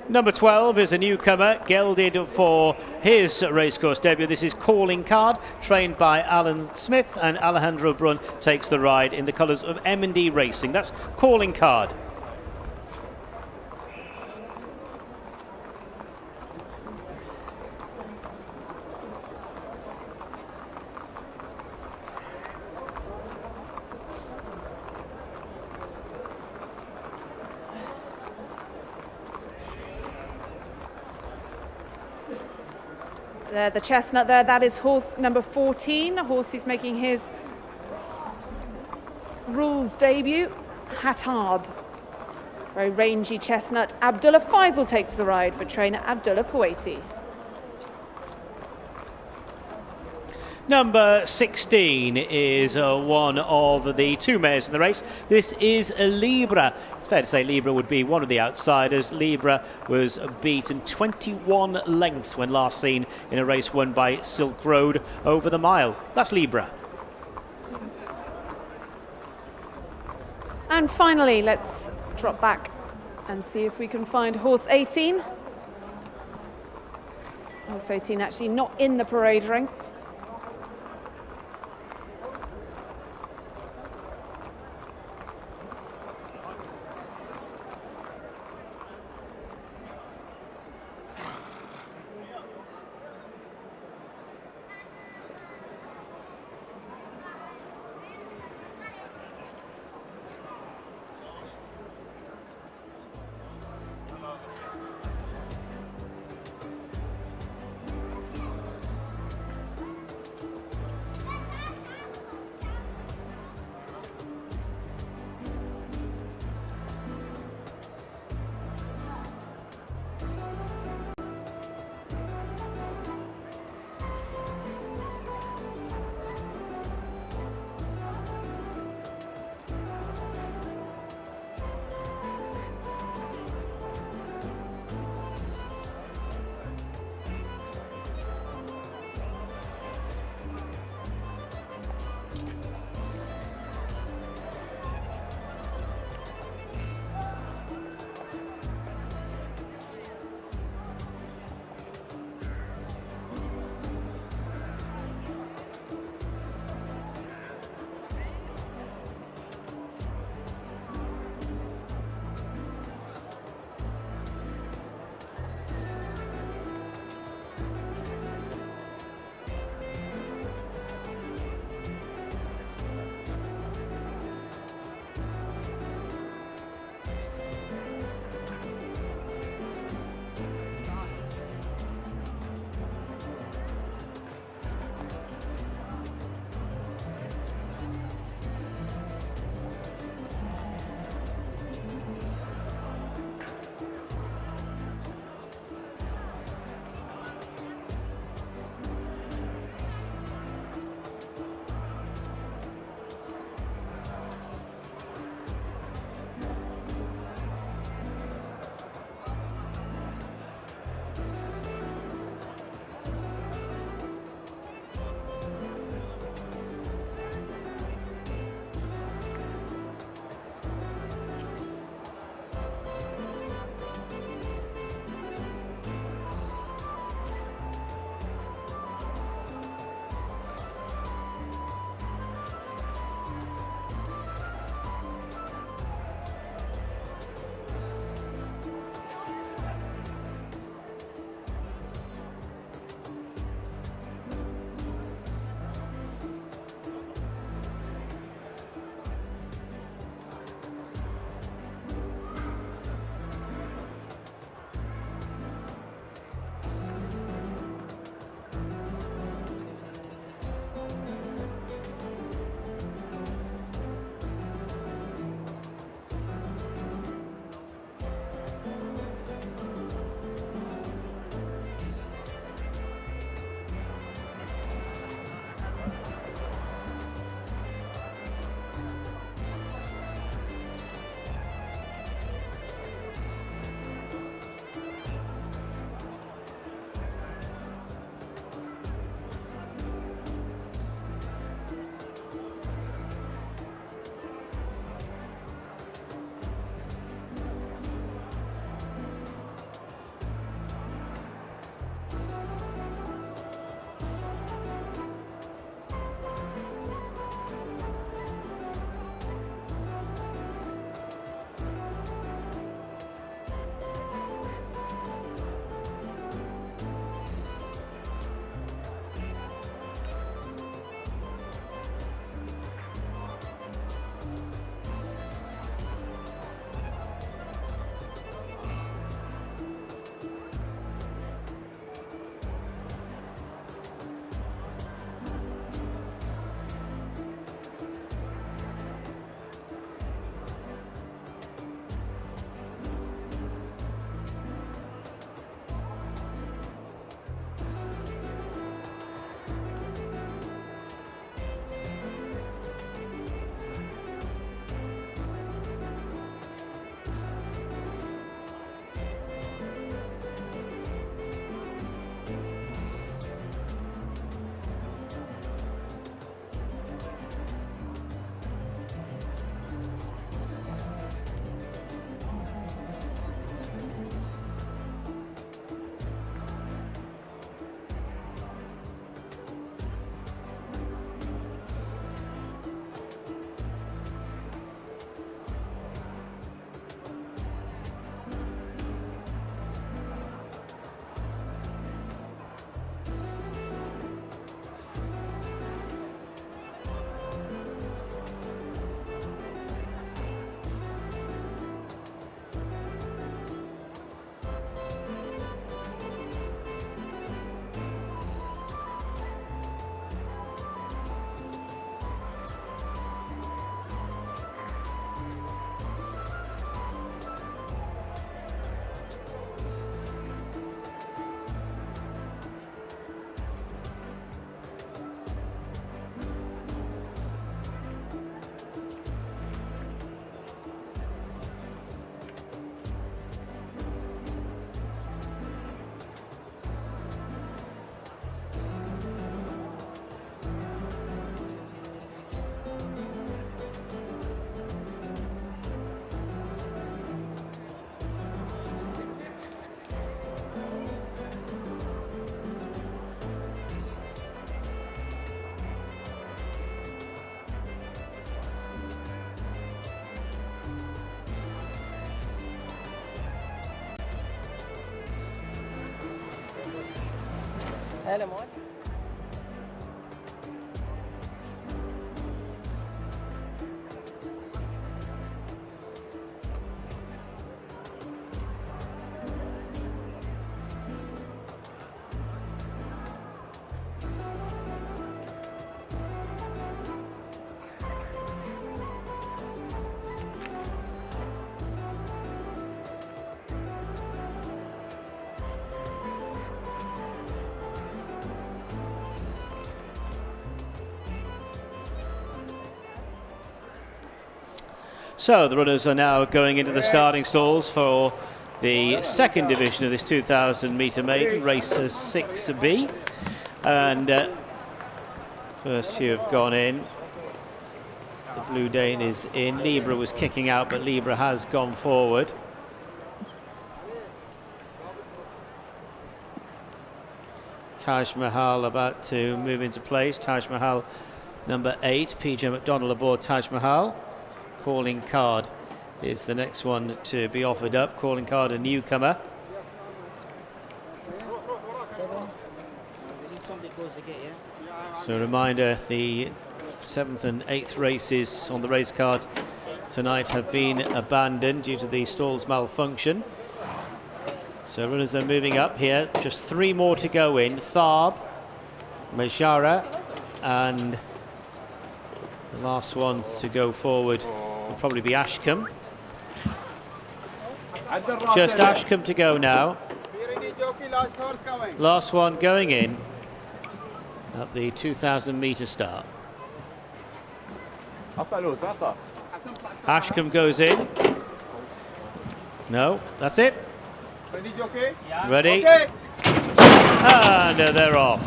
Number 12 is a newcomer, gelded for his racecourse debut. This is Calling Card, trained by Alan Smith, and Alejandro Brun takes the ride in the colours of M&D Racing. That's Calling Card. The chestnut there, that is horse number 14, a horse who's making his rules debut, Hatab. Very rangy chestnut. Abdullah Faisal takes the ride for trainer Abdullah Kuwaiti. Number 16 is one of the 2 mares in the race. This is Libra. It's fair to say Libra would be one of the outsiders. Libra was beaten 21 lengths when last seen in a race won by Silk Road over the mile. That's Libra. And finally, let's drop back and see if we can find horse 18. Horse 18 actually not in the parade ring. So the runners are now going into the starting stalls for the second division of this 2,000 metre maiden, race 6B. And first few have gone in. The Blue Dane is in. Libra was kicking out, but Libra has gone forward. Taj Mahal about to move into place. Taj Mahal number 8, PJ McDonald aboard Taj Mahal. Calling Card is the next one to be offered up. Calling Card, a newcomer. So a reminder, the 7th and 8th races on the race card tonight have been abandoned due to the stalls malfunction. So runners are moving up here. Just 3 more to go in. Tharb, Majara, and the last one to go forward will probably be Ashcombe. Just Ashcombe to go now. Last one going in at the 2,000 metre start. Ashcombe goes in. No, that's it. Ready, jockey? Yeah. Ready? Okay. And they're off.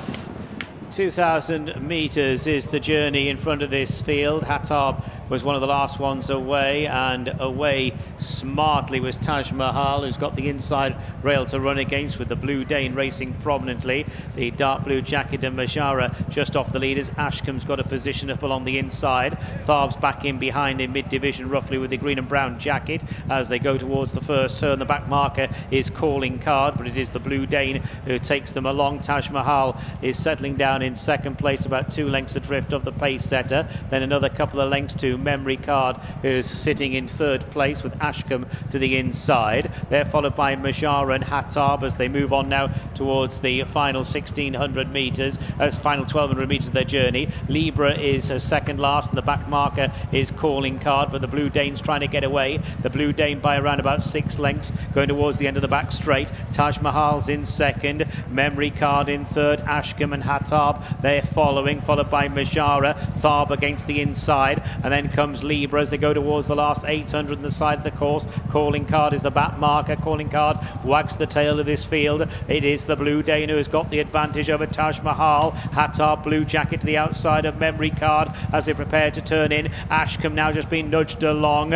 2,000 metres is the journey in front of this field. Hattab was one of the last ones away, and away smartly was Taj Mahal, who's got the inside rail to run against, with the Blue Dane racing prominently. The dark blue jacket and Majara just off the leaders. Ashcombe's got a position up along the inside. Tharb's back in behind in mid-division roughly with the green and brown jacket as they go towards the first turn. The back marker is Calling Card, but it is the Blue Dane who takes them along. Taj Mahal is settling down in second place, about 2 lengths adrift of the pace setter. Then another couple of lengths to Memory Card, who's sitting in third place with Ashcombe to the inside. They're followed by Majara and Hattab as they move on now towards the final 1,600 metres, final 1,200 metres of their journey. Libra is second last, and the back marker is Calling Card, but the Blue Dane's trying to get away. The Blue Dane by around about 6 lengths, going towards the end of the back straight. Taj Mahal's in second, Memory Card in third, Ashcombe and Hattab they're following, followed by Majara. Tharb against the inside, and then comes Libra as they go towards the last 800 on the side of the course. Calling Card is the back marker. Calling Card wags the tail of this field. It is the Blue Dane who has got the advantage over Taj Mahal. Hattab blue jacket to the outside of Memory Card as they prepare to turn in. Ashcombe now just been nudged along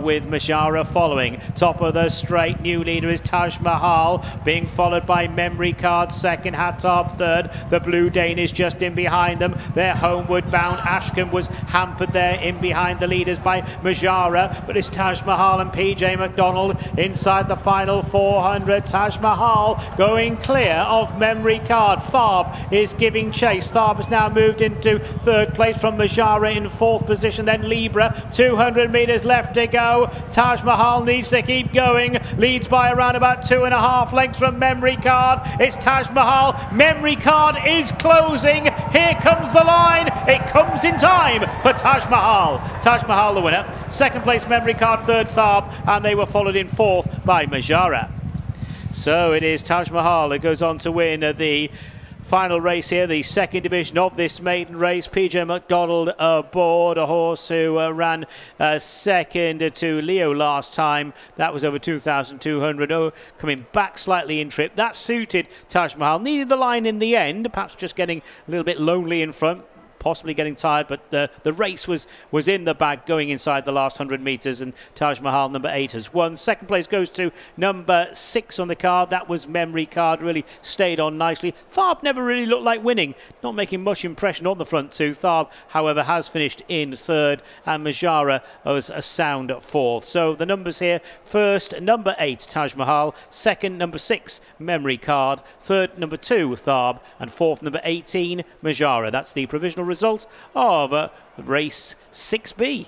with Majara following. Top of the straight, new leader is Taj Mahal, being followed by Memory Card second, Hattab third. The Blue Dane is just in behind them. They're homeward bound. Ashcombe was hampered there in behind the leaders by Majara, but it's Taj Mahal and PJ McDonald inside the final 400. Taj Mahal going clear of Memory Card. Tharb is giving chase. Tharb has now moved into third place from Majara in fourth position. Then Libra, 200 metres left to go. Taj Mahal needs to keep going, leads by around about 2.5 lengths from Memory Card. It's Taj Mahal. Memory Card is closing. Here comes the line. It comes in time for Taj Mahal. Taj Mahal the winner. Second place Memory Card, third Tharb, and they were followed in fourth by Majara. So it is Taj Mahal who goes on to win the final race here, the second division of this maiden race. PJ McDonald aboard, a horse who ran second to Leo last time. That was over 2,200. Oh, coming back slightly in trip. That suited Taj Mahal. Needed the line in the end, perhaps just getting a little bit lonely in front. possibly getting tired, but the race was in the bag going inside the last 100 metres, and Taj Mahal, number 8, has won. Second place goes to number 6 on the card. That was Memory Card, really stayed on nicely. Tharp never really looked like winning, not making much impression on the front two. Tharp, however, has finished in third, and Majara was a sound 4th. So the numbers here: first, number 8, Taj Mahal; second, number 6, Memory Card; third, number 2, Tharp; and fourth, number 18, Majara. That's the provisional result of race 6B.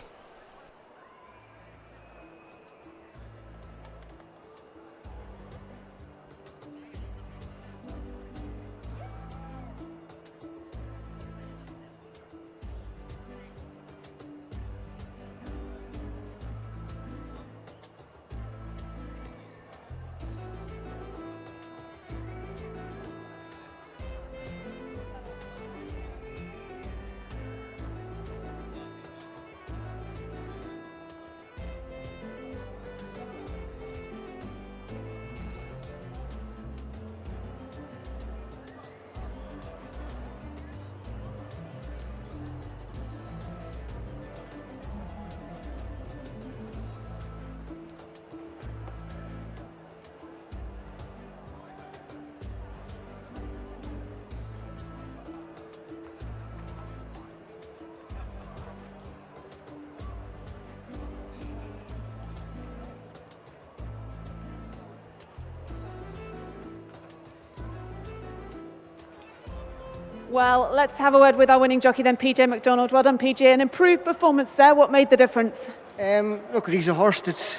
Well, let's have a word with our winning jockey then, PJ McDonald. Well done, PJ. An improved performance there. What made the difference? Look, he's a horse that's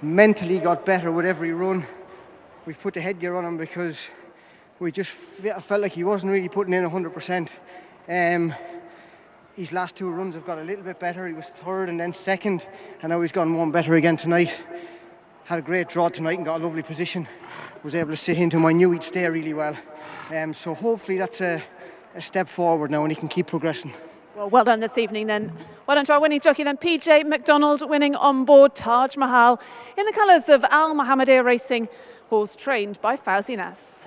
mentally got better with every run. We've put the headgear on him because we just felt like he wasn't really putting in 100%. His last 2 runs have got a little bit better. He was third and then second, and now he's gone one better again tonight. Had a great draw tonight and got a lovely position. Was able to sit into him. I knew he'd stay really well. So hopefully that's a step forward now and he can keep progressing. Well done this evening then. Well done to our winning jockey then, PJ McDonald, winning on board Taj Mahal in the colours of Al Mohammedia Racing, horse trained by Fauzi Nas.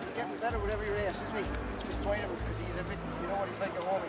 He's getting better with every race, isn't he? It's disappointing because he's a bit, you know what he's like at home.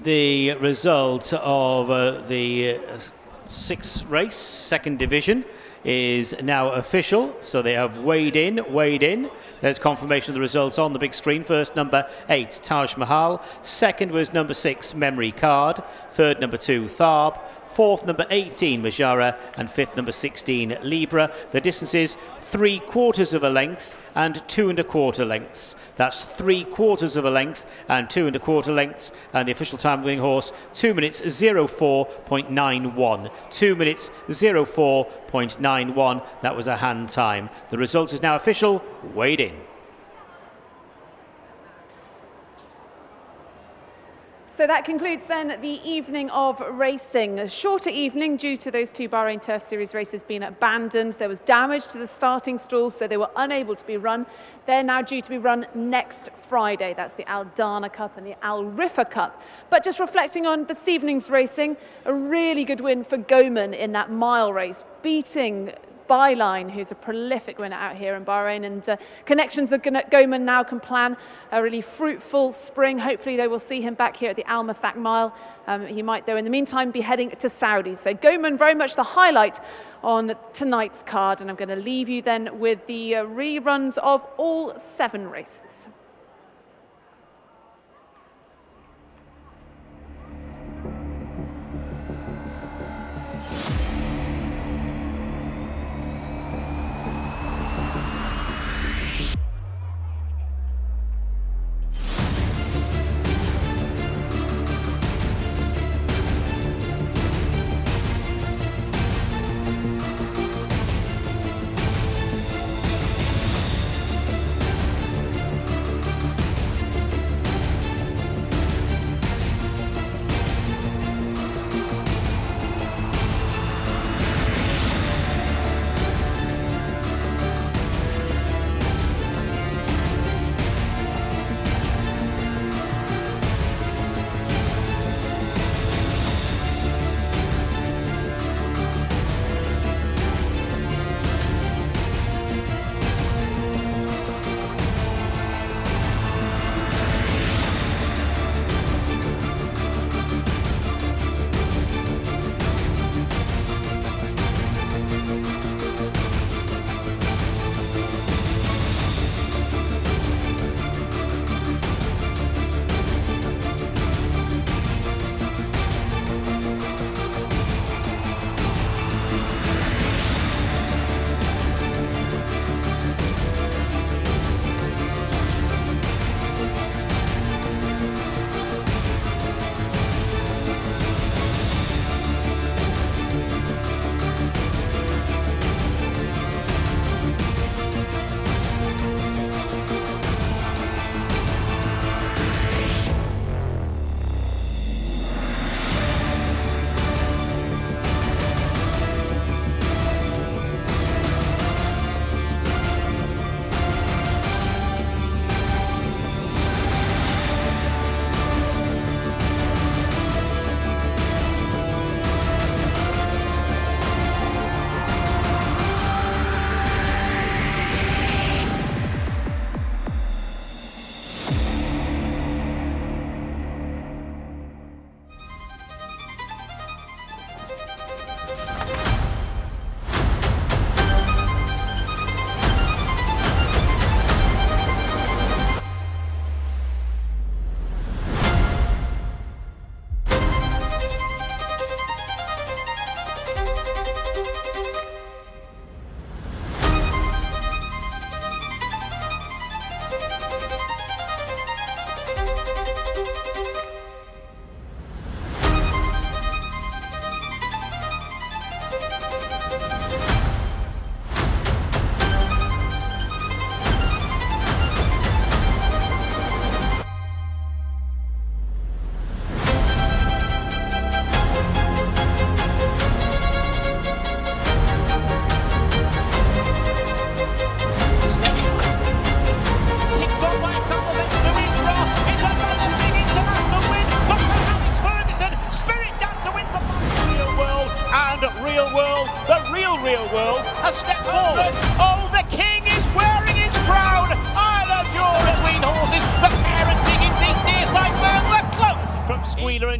the result of the sixth race, second division, is now official. So they have weighed in. There's confirmation of the results on the big screen. First, number 8, Taj Mahal. Second was number 6, Memory Card. Third, number 2, Tharb. Fourth, number 18, Majara. And fifth, number 16, Libra. The distance is 3/4 of a length and 2 1/4 lengths. That's 3/4 of a length and 2 1/4 lengths. And the official time of the winning horse, 2 minutes 04.91. 2 minutes 04.91. That was a hand time. The result is now official. Weighed in. So that concludes then the evening of racing. A shorter evening due to those 2 Bahrain Turf Series races being abandoned. There was damage to the starting stalls, so they were unable to be run. They're now due to be run next Friday. That's the Al Dana Cup and the Al Riffa Cup. But just reflecting on this evening's racing, a really good win for Goman in that mile race, beating Byline, who's a prolific winner out here in Bahrain, and connections of Goman now can plan a really fruitful spring. Hopefully they will see him back here at the Al Mathak Mile. He might, though, in the meantime, be heading to Saudi. So Goman very much the highlight on tonight's card, and I'm going to leave you then with the reruns of all 7 races.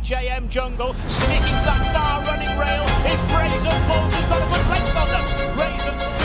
JM Jungle, sticking to that far running rail is Brazen Bulls, who's got a good length on them. Brazen